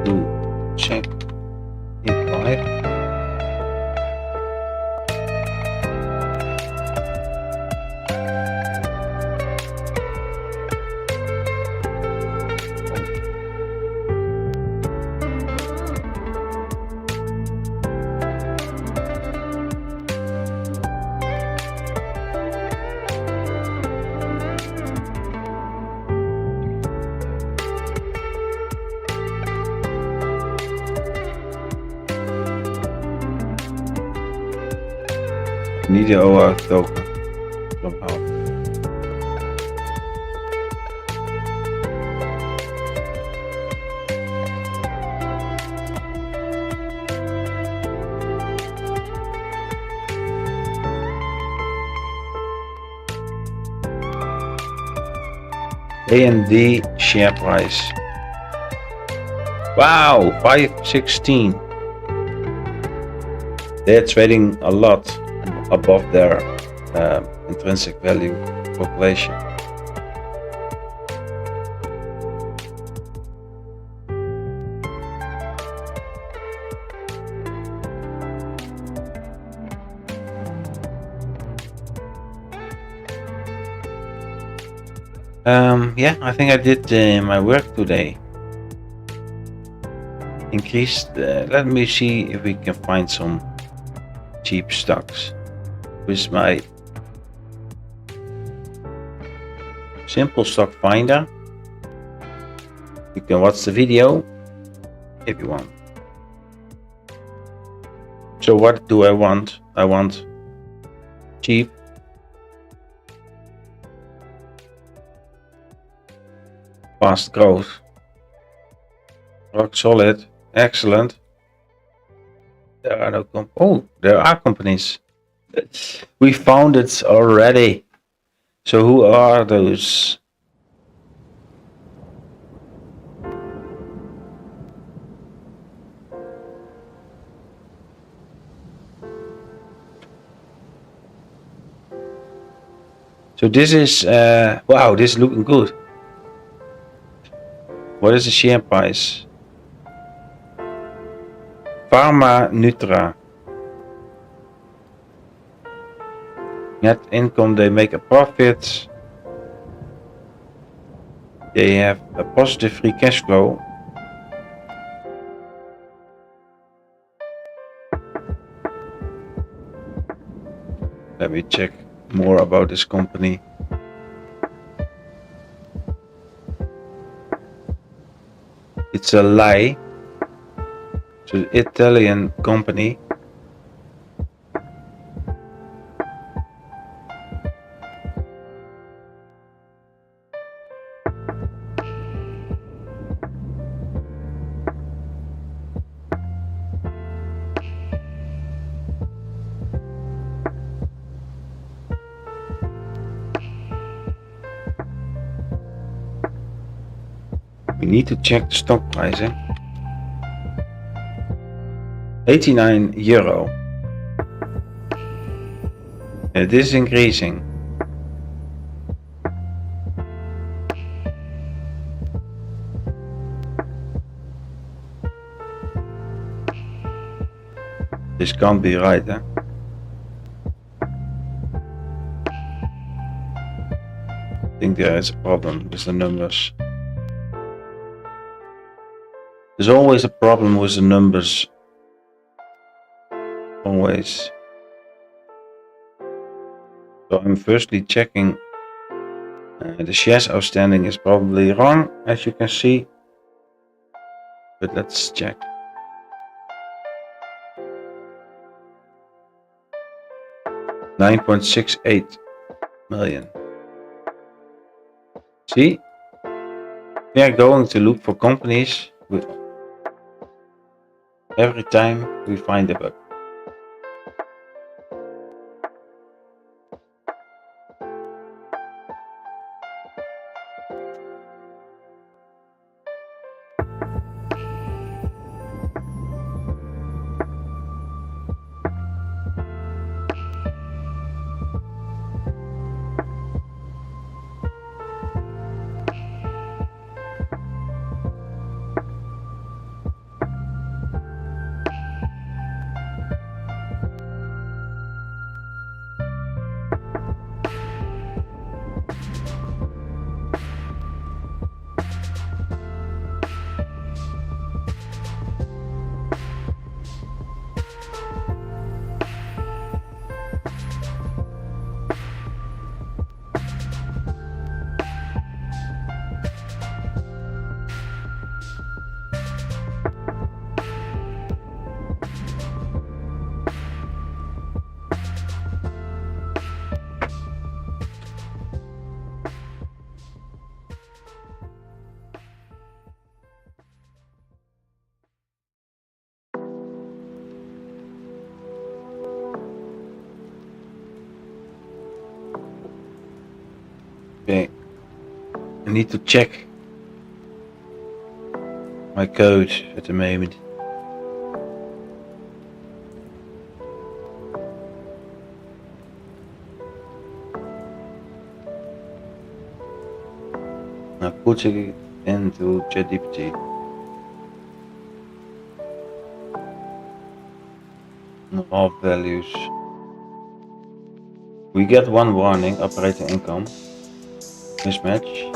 To check it live. Need the OAuth token somehow. AMD share price. Wow, 516. They're trading a lot above their intrinsic value calculation. Yeah, I think I did my work today. Increased. Let me see if we can find some cheap stocks with my simple stock finder. You can watch the video if you want. So what do I want? I want cheap, fast growth, rock solid, excellent. There are no there are companies. We found it already. So who are those? So this is wow, this is looking good. What is the share price? Pharma Nutra. Net income, they make a profit. They have a positive free cash flow. Let me check more about this company. It's a lie. It's an Italian company. We need to check the stock price. 89 euro. It is increasing. This can't be right, I think there is a problem with the numbers. There's always a problem with the numbers. Always. So I'm firstly checking. The shares outstanding is probably wrong, as you can see. But let's check. $9.68 million. See? We are going to look for companies with every time we find a bug. Okay, I need to check my code at the moment. Now putting it into ChatGPT. All values. We get one warning, operating income. Mismatch.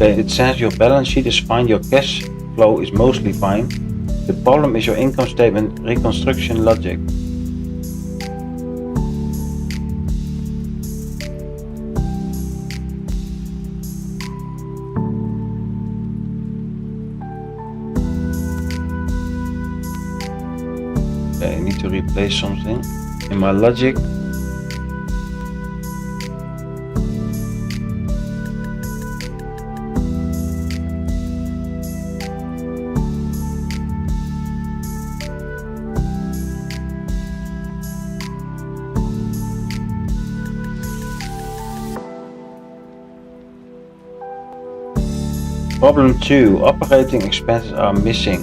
Okay, it says your balance sheet is fine, your cash flow is mostly fine. The problem is your income statement reconstruction logic. Okay, I need to replace something in my logic. Problem 2. Operating expenses are missing.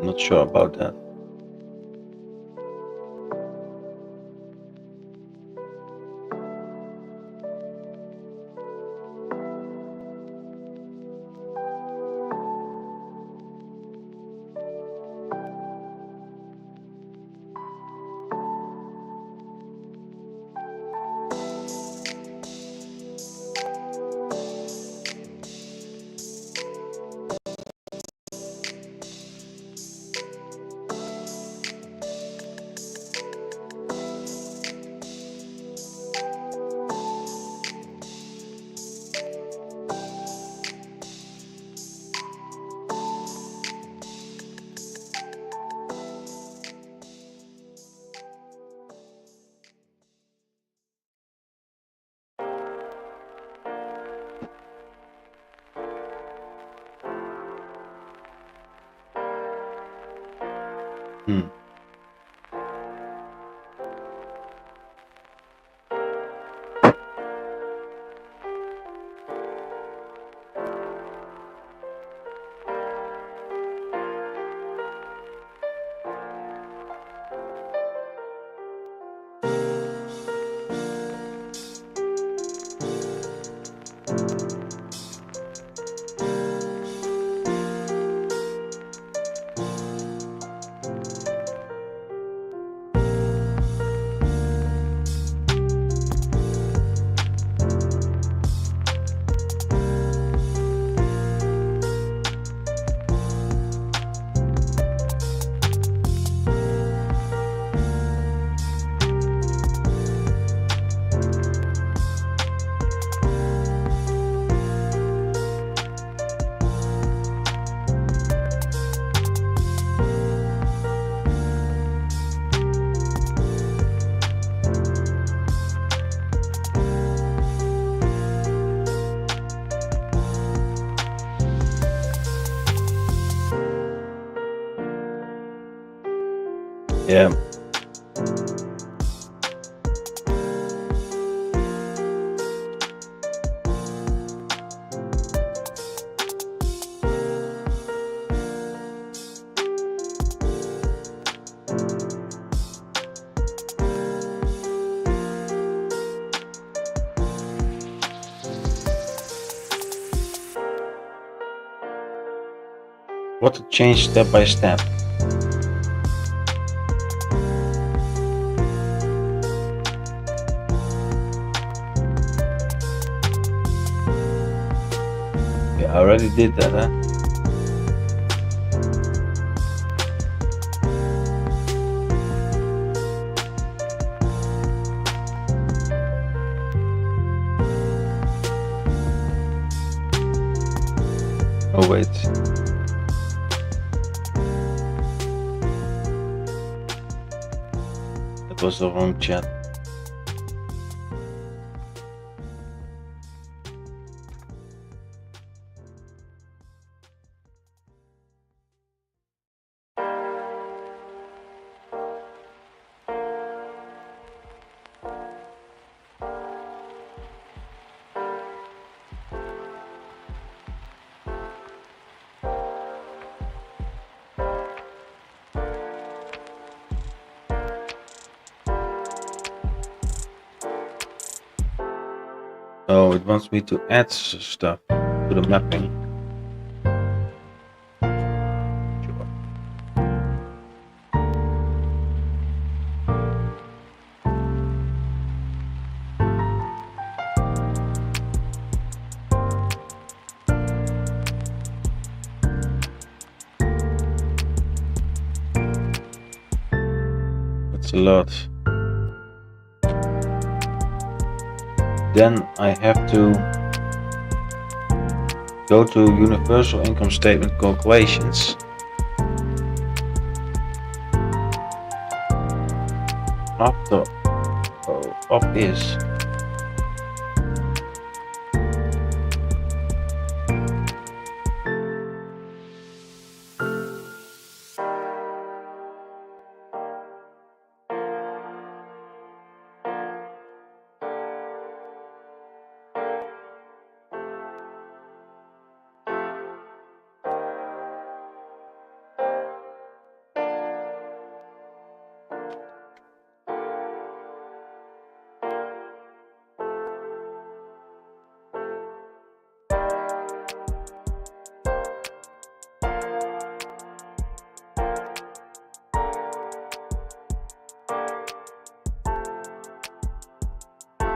Not sure about that. Yeah. What to change step by step. I already did that, huh? Oh wait. That was the wrong chat. Oh, it wants me to add stuff to the mapping. Sure. That's a lot. Then I have to go to universal income statement calculations. After up is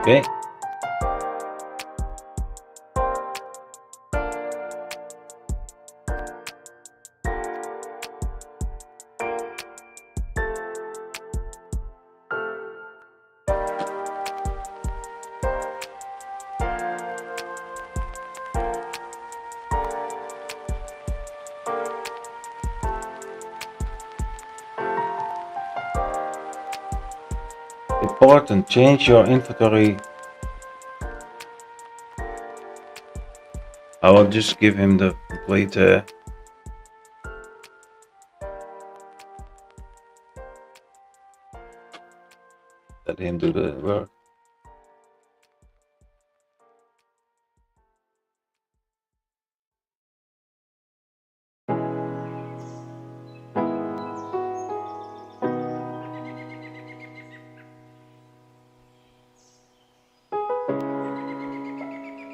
okay. Important, change your inventory. I will just give him the complete let him do the work.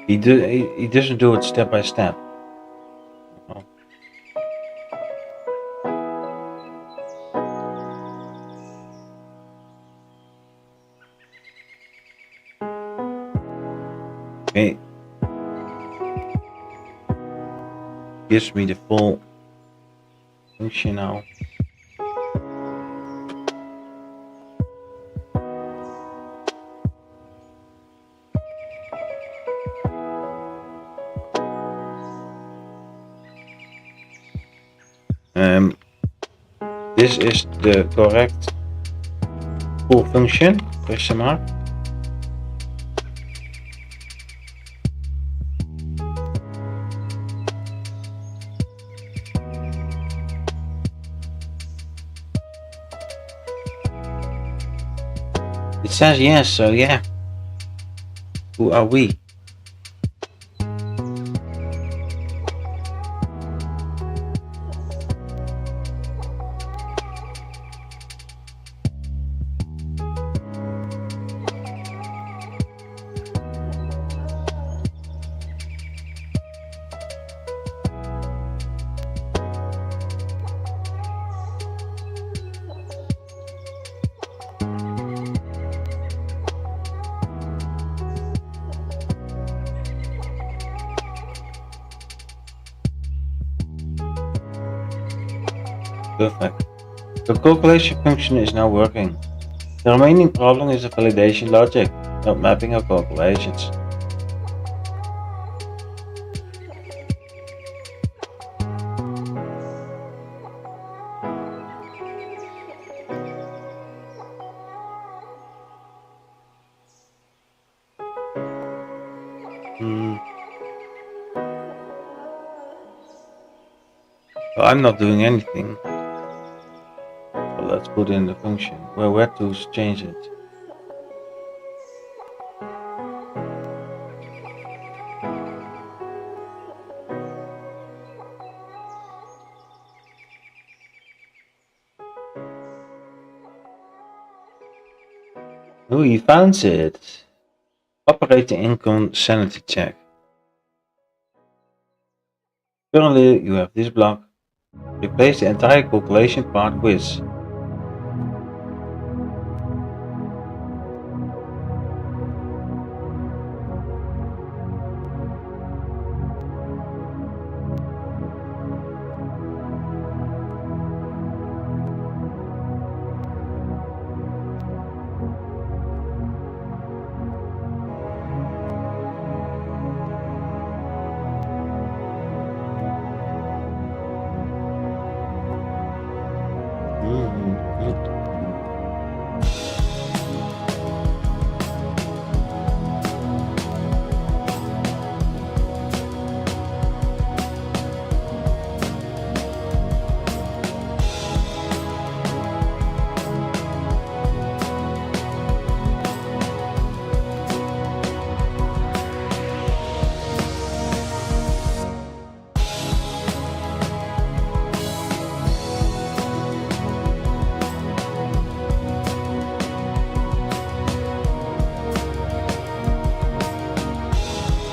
He doesn't do it step by step. Oh. Okay. Gives me the full function now. This is the correct full function, question mark. It says yes, so yeah. Who are we? Perfect. The calculation function is now working. The remaining problem is the validation logic, not mapping of calculations. Well, I'm not doing anything. So let's put in the function. Well, where to change it? Oh, he found it. Operating income sanity check. Currently, you have this block. Replace the entire calculation part with.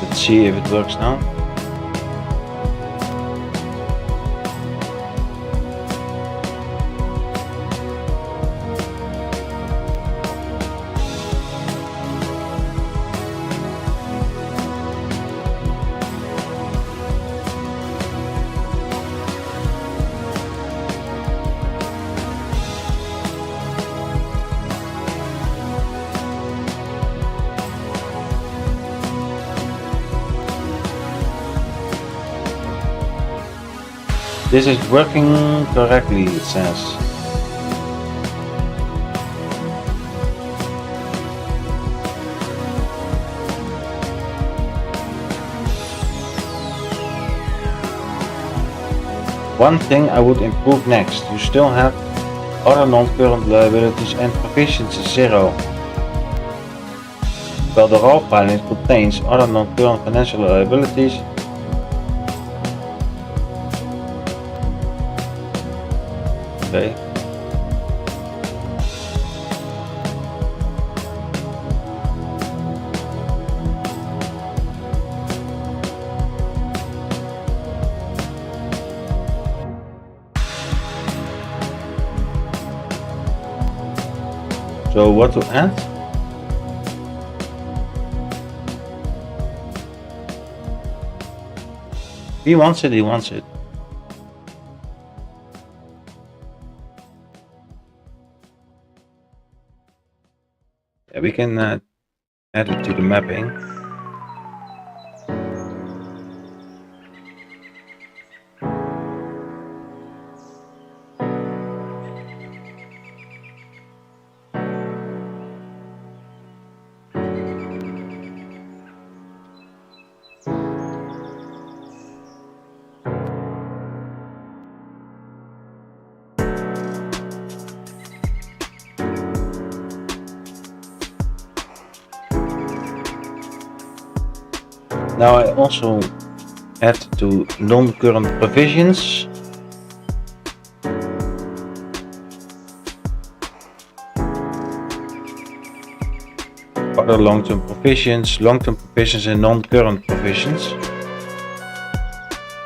Let's see if it works now. This is working correctly, it says. One thing I would improve next, you still have other non-current liabilities and provisions 0. While the raw filing contains other non-current financial liabilities, okay. So what to add? He wants it, he wants it. Yeah, we can add it to the mapping. Now I also add to non-current provisions. Other long-term provisions and non-current provisions.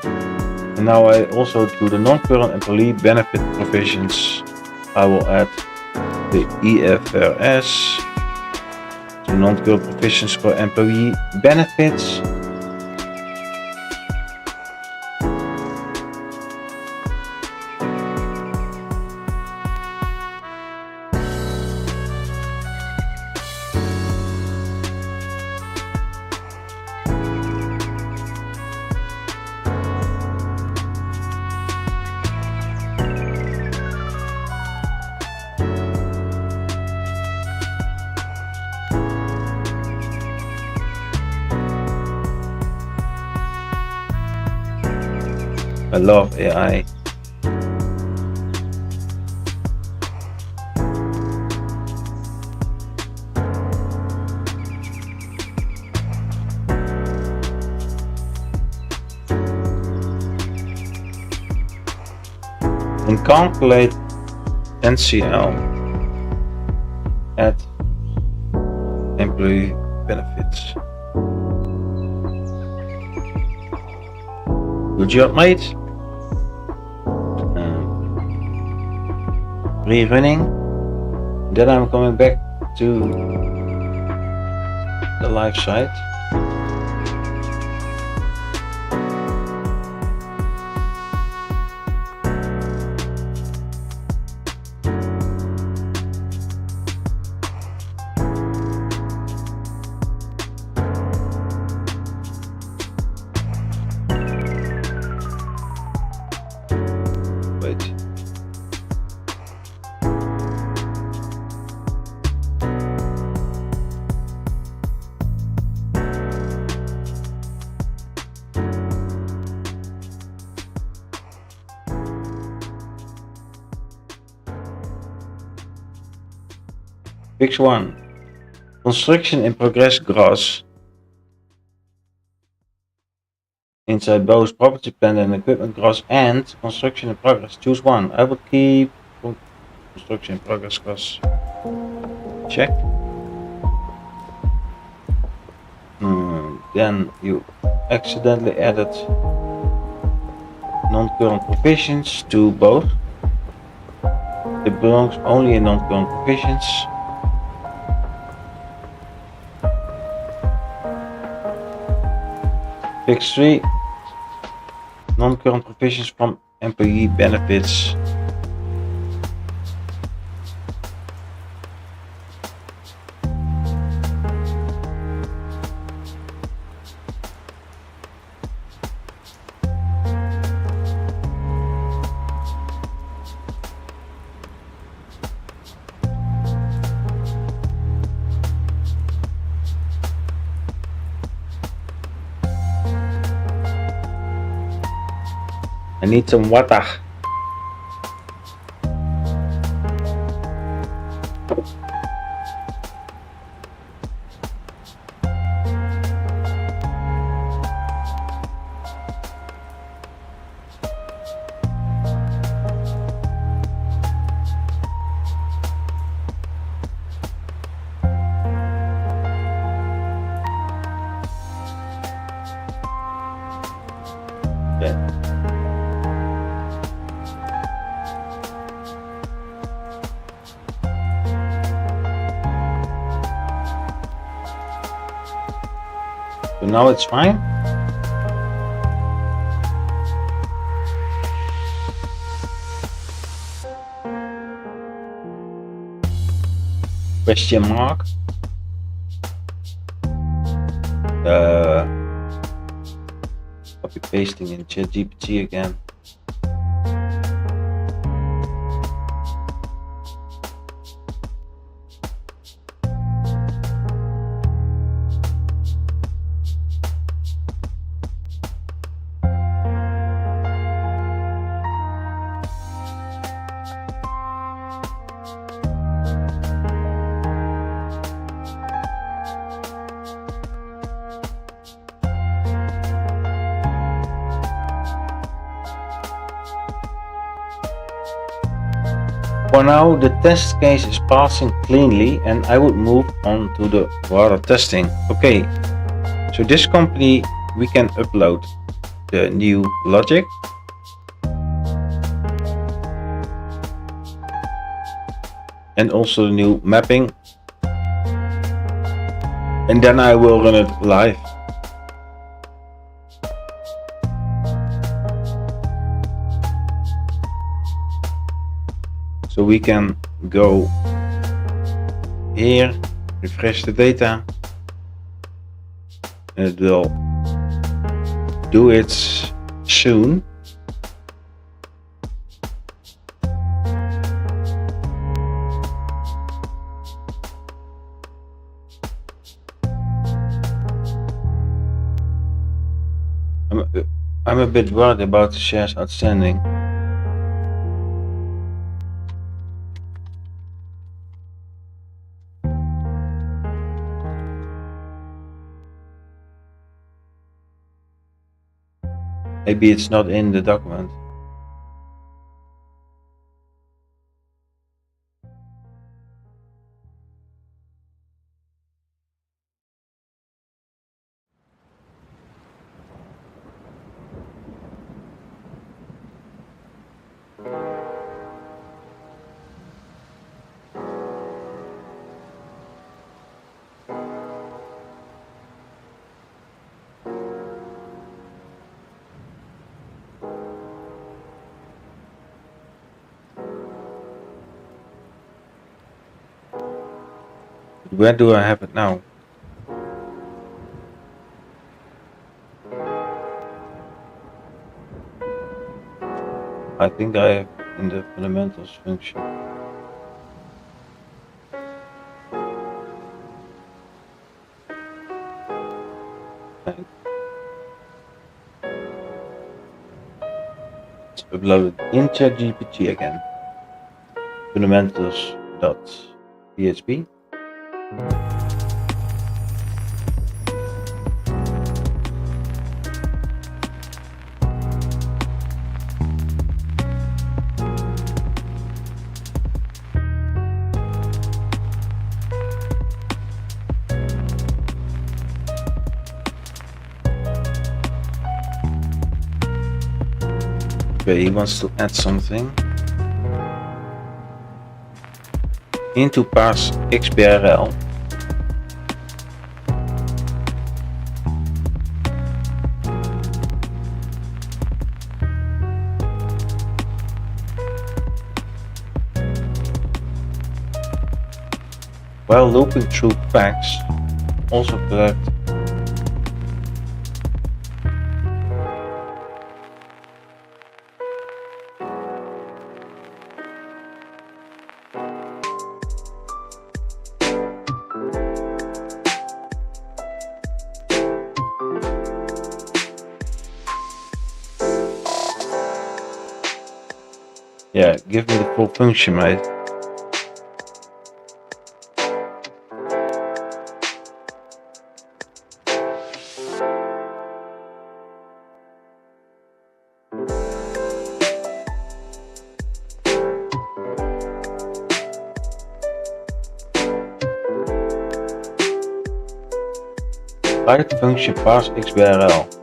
And now I also do the non-current employee benefit provisions. I will add the IFRS, the non-current provisions for employee benefits. I love AI. And calculate NCL at employee benefits. Good job, mate. Rerunning. Then I'm coming back to the live site. Wait. Fix 1. Construction in progress gross inside both property plant and equipment gross and construction in progress. Choose one. I would keep construction in progress gross. Check. Then you accidentally added non-current provisions to both. It belongs only in non-current provisions. Fix 3. Non-current provisions from employee benefits. I need some water. Yeah. So now it's fine. Question mark. Copy pasting in ChatGPT again. For now, the test case is passing cleanly and I would move on to the water testing. Okay, so this company, we can upload the new logic. And also the new mapping. And then I will run it live. So we can go here, refresh the data, and it will do it soon. I'm a bit worried about the shares outstanding. Maybe it's not in the document. Where do I have it now? I think I have in the fundamentals function. And it's uploaded in ChatGPT again. Fundamentals.php. Okay, he wants to add something into parse XBRL. While looping through facts, also collect yeah, give me the full function, mate. Write function parse XBRL.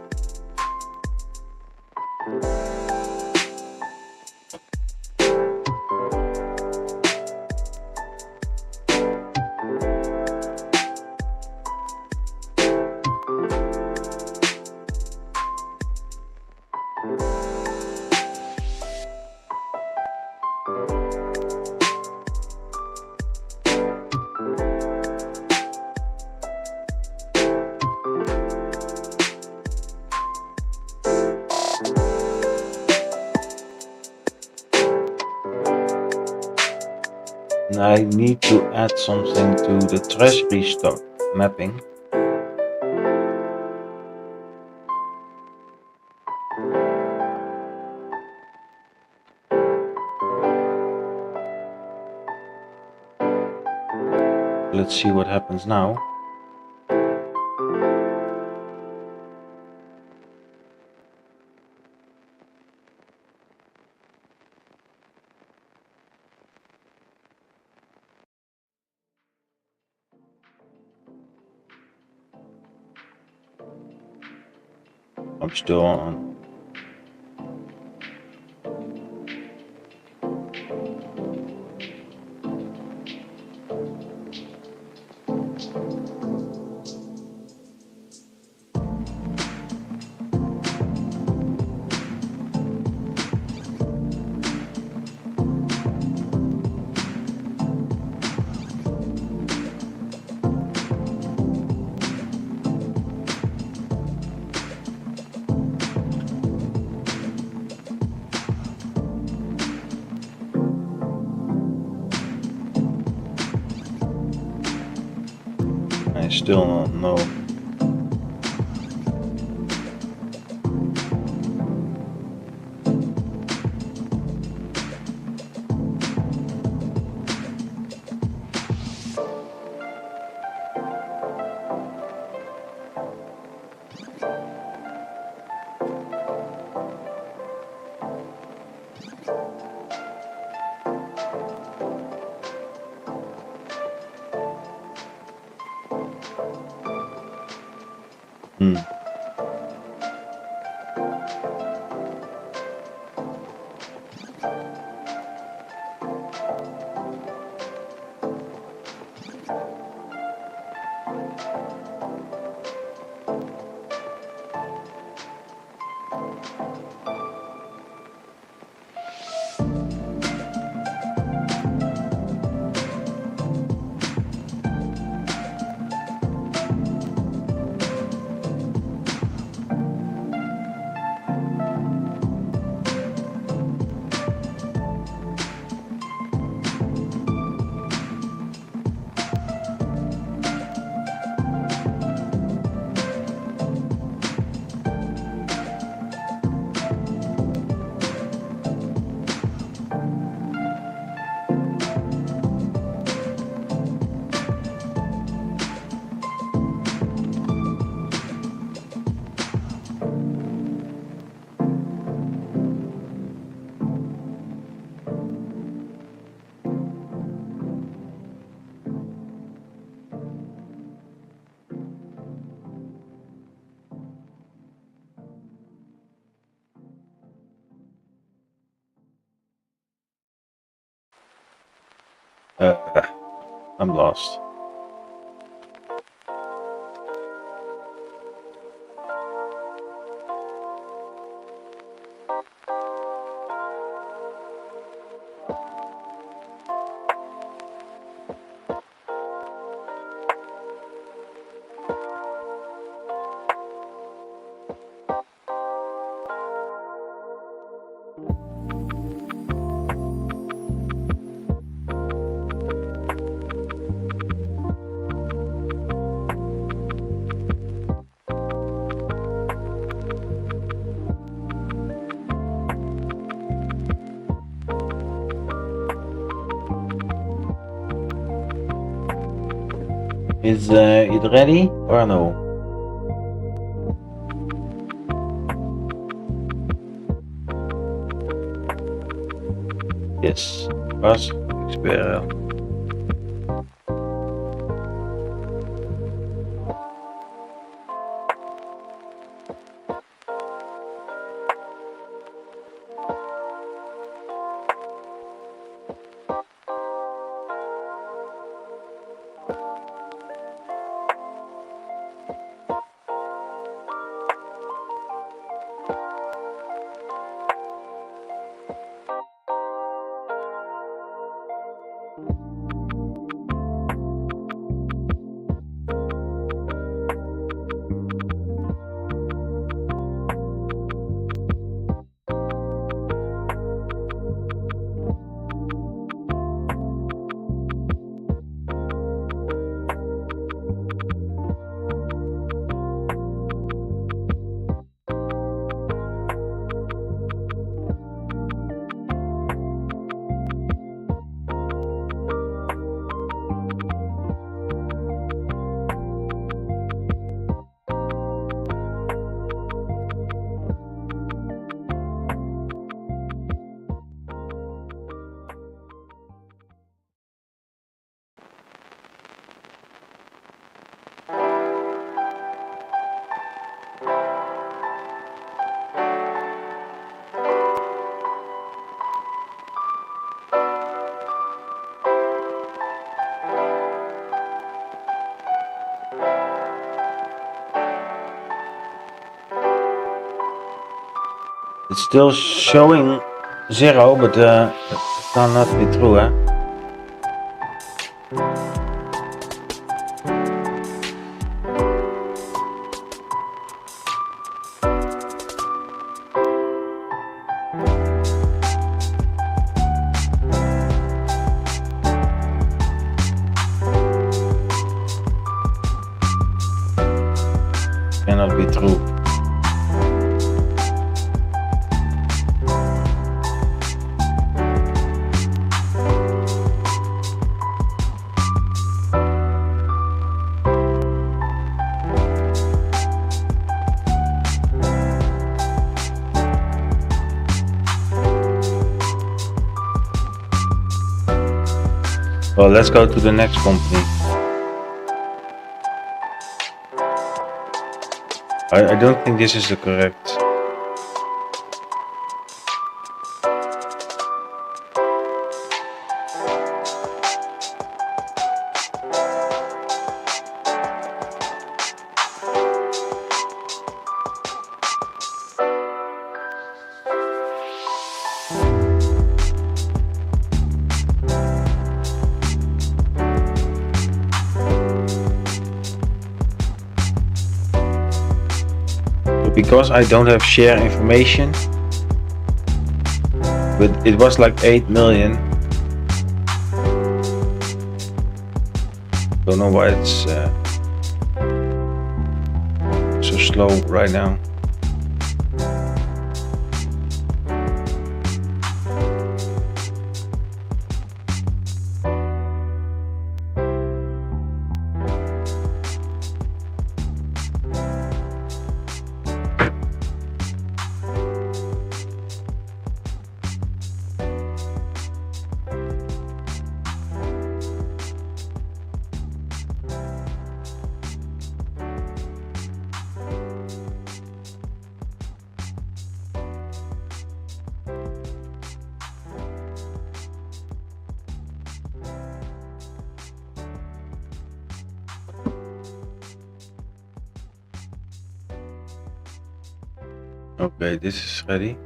And I need to add something to the treasury stock mapping. Let's see what happens now. I'm still on. I still don't know. Hmm. I'm lost. Is it ready or no? Yes. Was expert. It's still showing 0, but it cannot be true, huh? Cannot be true. Well, let's go to the next company. I don't think this is the correct. Because I don't have share information, but it was like 8 million. Don't know why it's so slow right now. Okay, this is ready.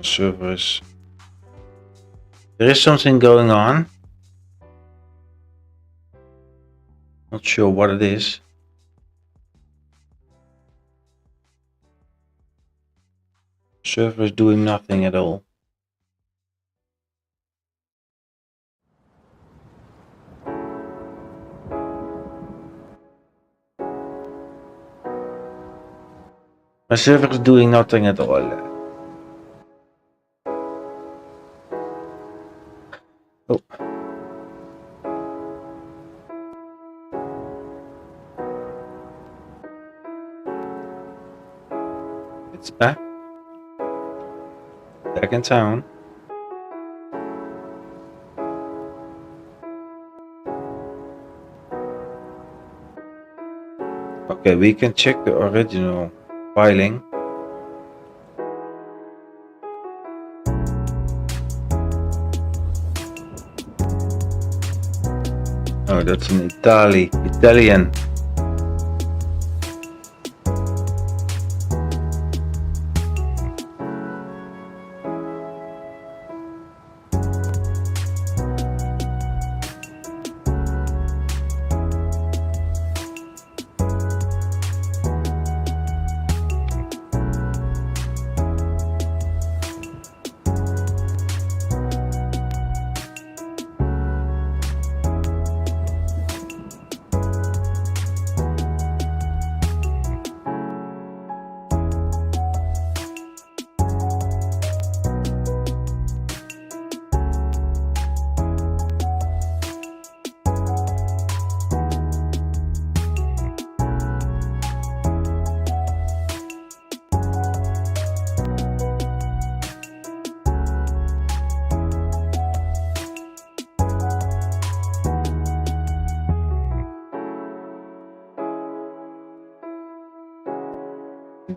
Servers. There is something going on. Not sure what it is. Server is doing nothing at all. My server is doing nothing at all. Oh. It's back. Back in town. Okay, we can check the original filing. Oh, that's an Italian.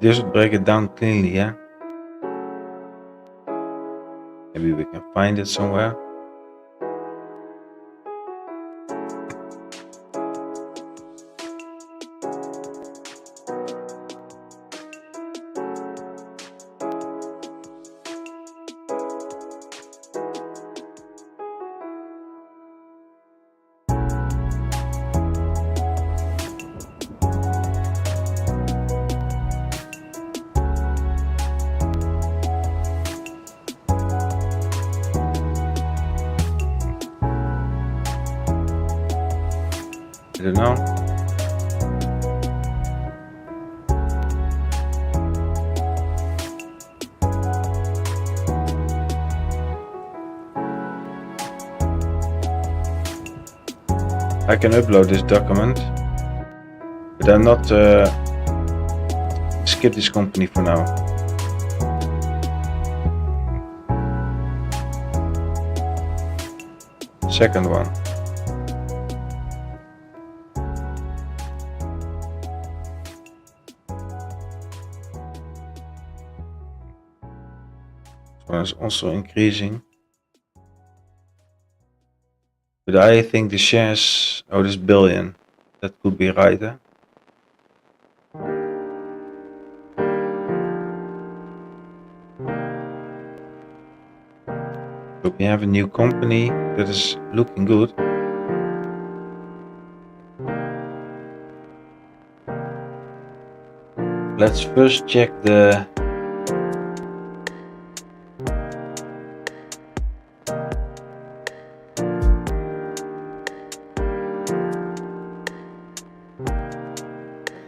This would break it down cleanly, yeah? Maybe we can find it somewhere. I don't know. I can upload this document, but I'm not skip this company for now. Second one. is also increasing. But I think the shares, this billion, that could be right, huh? But we have a new company that is looking good. Let's first check the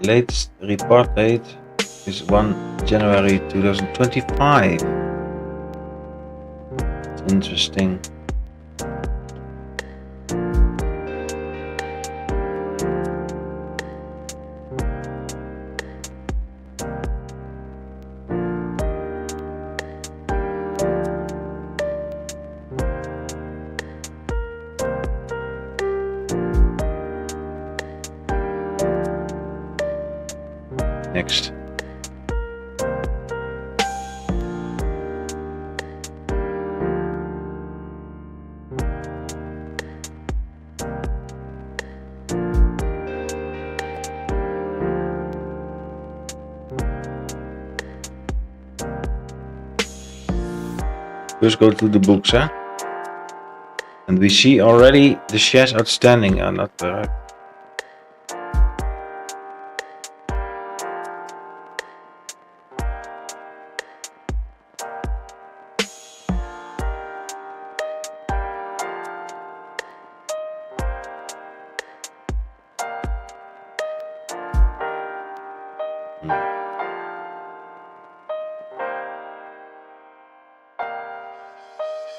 latest report date is 1 January 2025. It's interesting. Next. First go to the books, huh? And we see already the shares outstanding are not correct.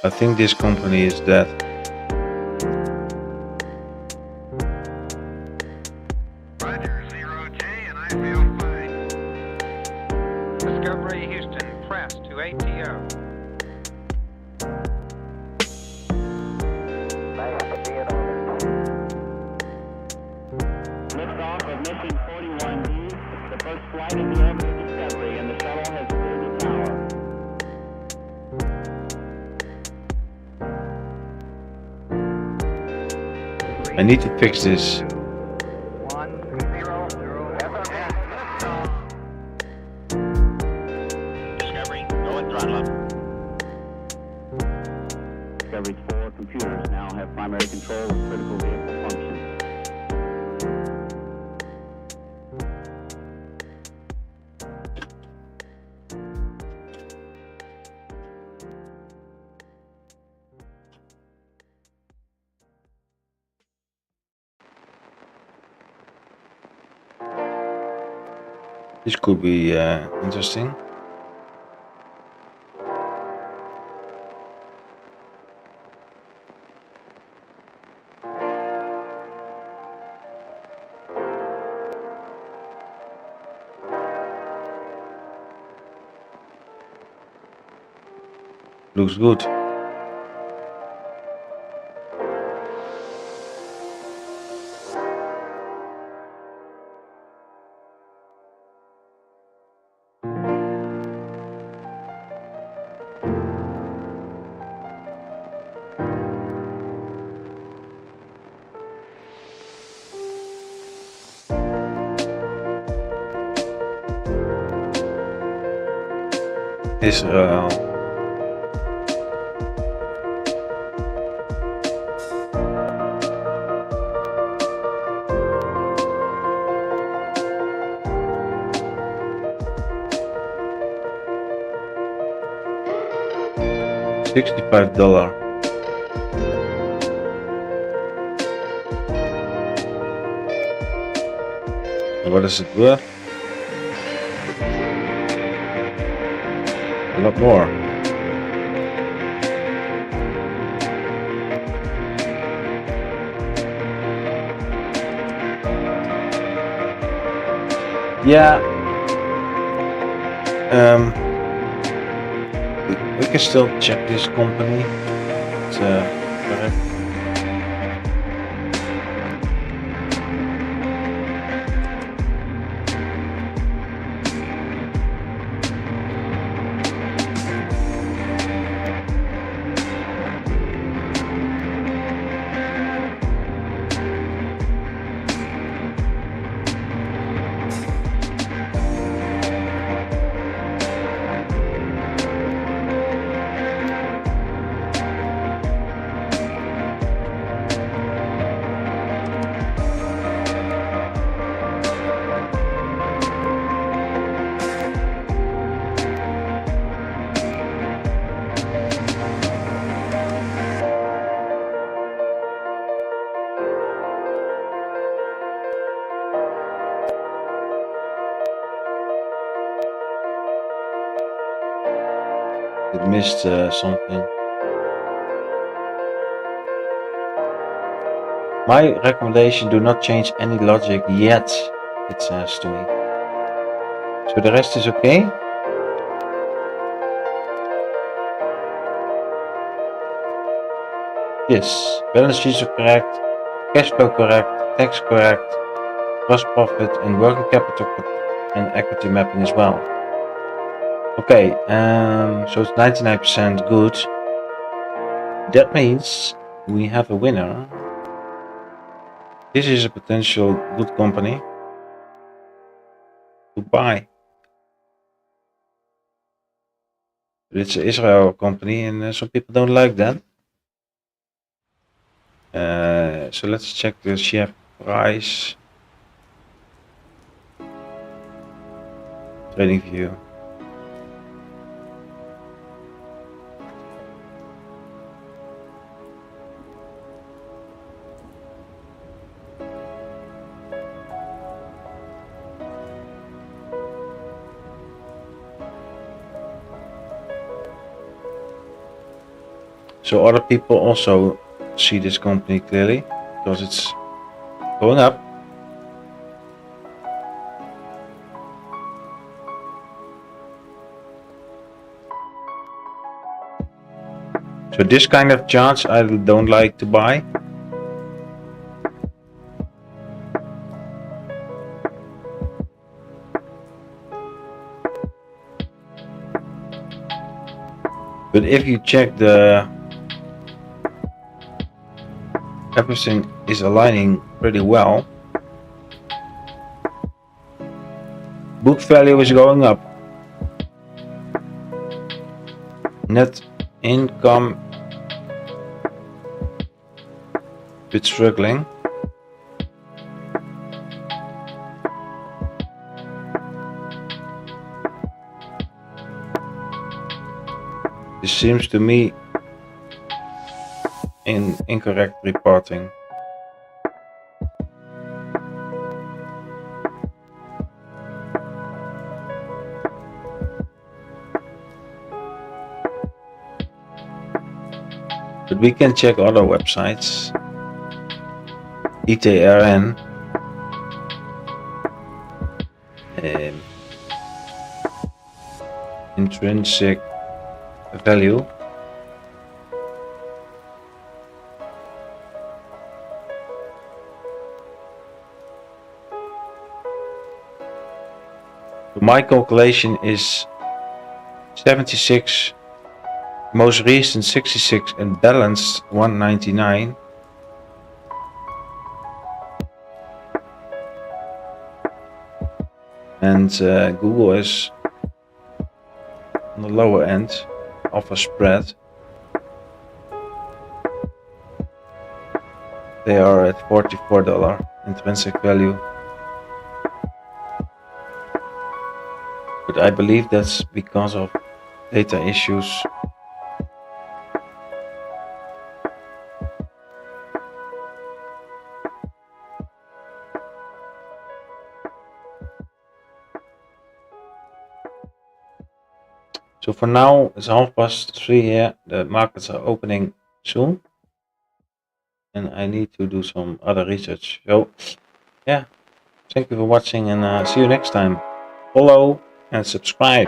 I think this company is dead. Roger, 0J, and I feel fine. Discovery Houston, press to ATO. Liftoff of mission 41D, the first flight in the orbit of Discovery, and the shuttle has cleared the tower. I need to fix this. 1, 0, 0, Discovery, go and throttle up. Discovery's 4 computers now have primary control of critical vehicle functions. This could be interesting. Looks good. Israel. $65. What is it worth? A lot more. Yeah. We can still check this company. It's correct. missed something. My recommendation: do not change any logic yet, it says to me. So the rest is okay? Yes, balance sheets are correct, cash flow correct, tax correct, gross profit and working capital and equity mapping as well. Okay, so it's 99% good. That means we have a winner. This is a potential good company to buy. It's an Israel company and some people don't like that. So let's check the share price. Trading view. So other people also see this company clearly because it's going up. So this kind of charts I don't like to buy. But if you check everything is aligning pretty well. Book value is going up. Net income bit struggling. This seems to me incorrect reporting. But we can check other websites. ETRN. Intrinsic value. My calculation is 76, most recent 66 and balanced 199. And Google is on the lower end of a spread. They are at $44 intrinsic value. But I believe that's because of data issues. So for now, it's 3:30 here. The markets are opening soon. And I need to do some other research. So, yeah, thank you for watching and see you next time. Follow and subscribe.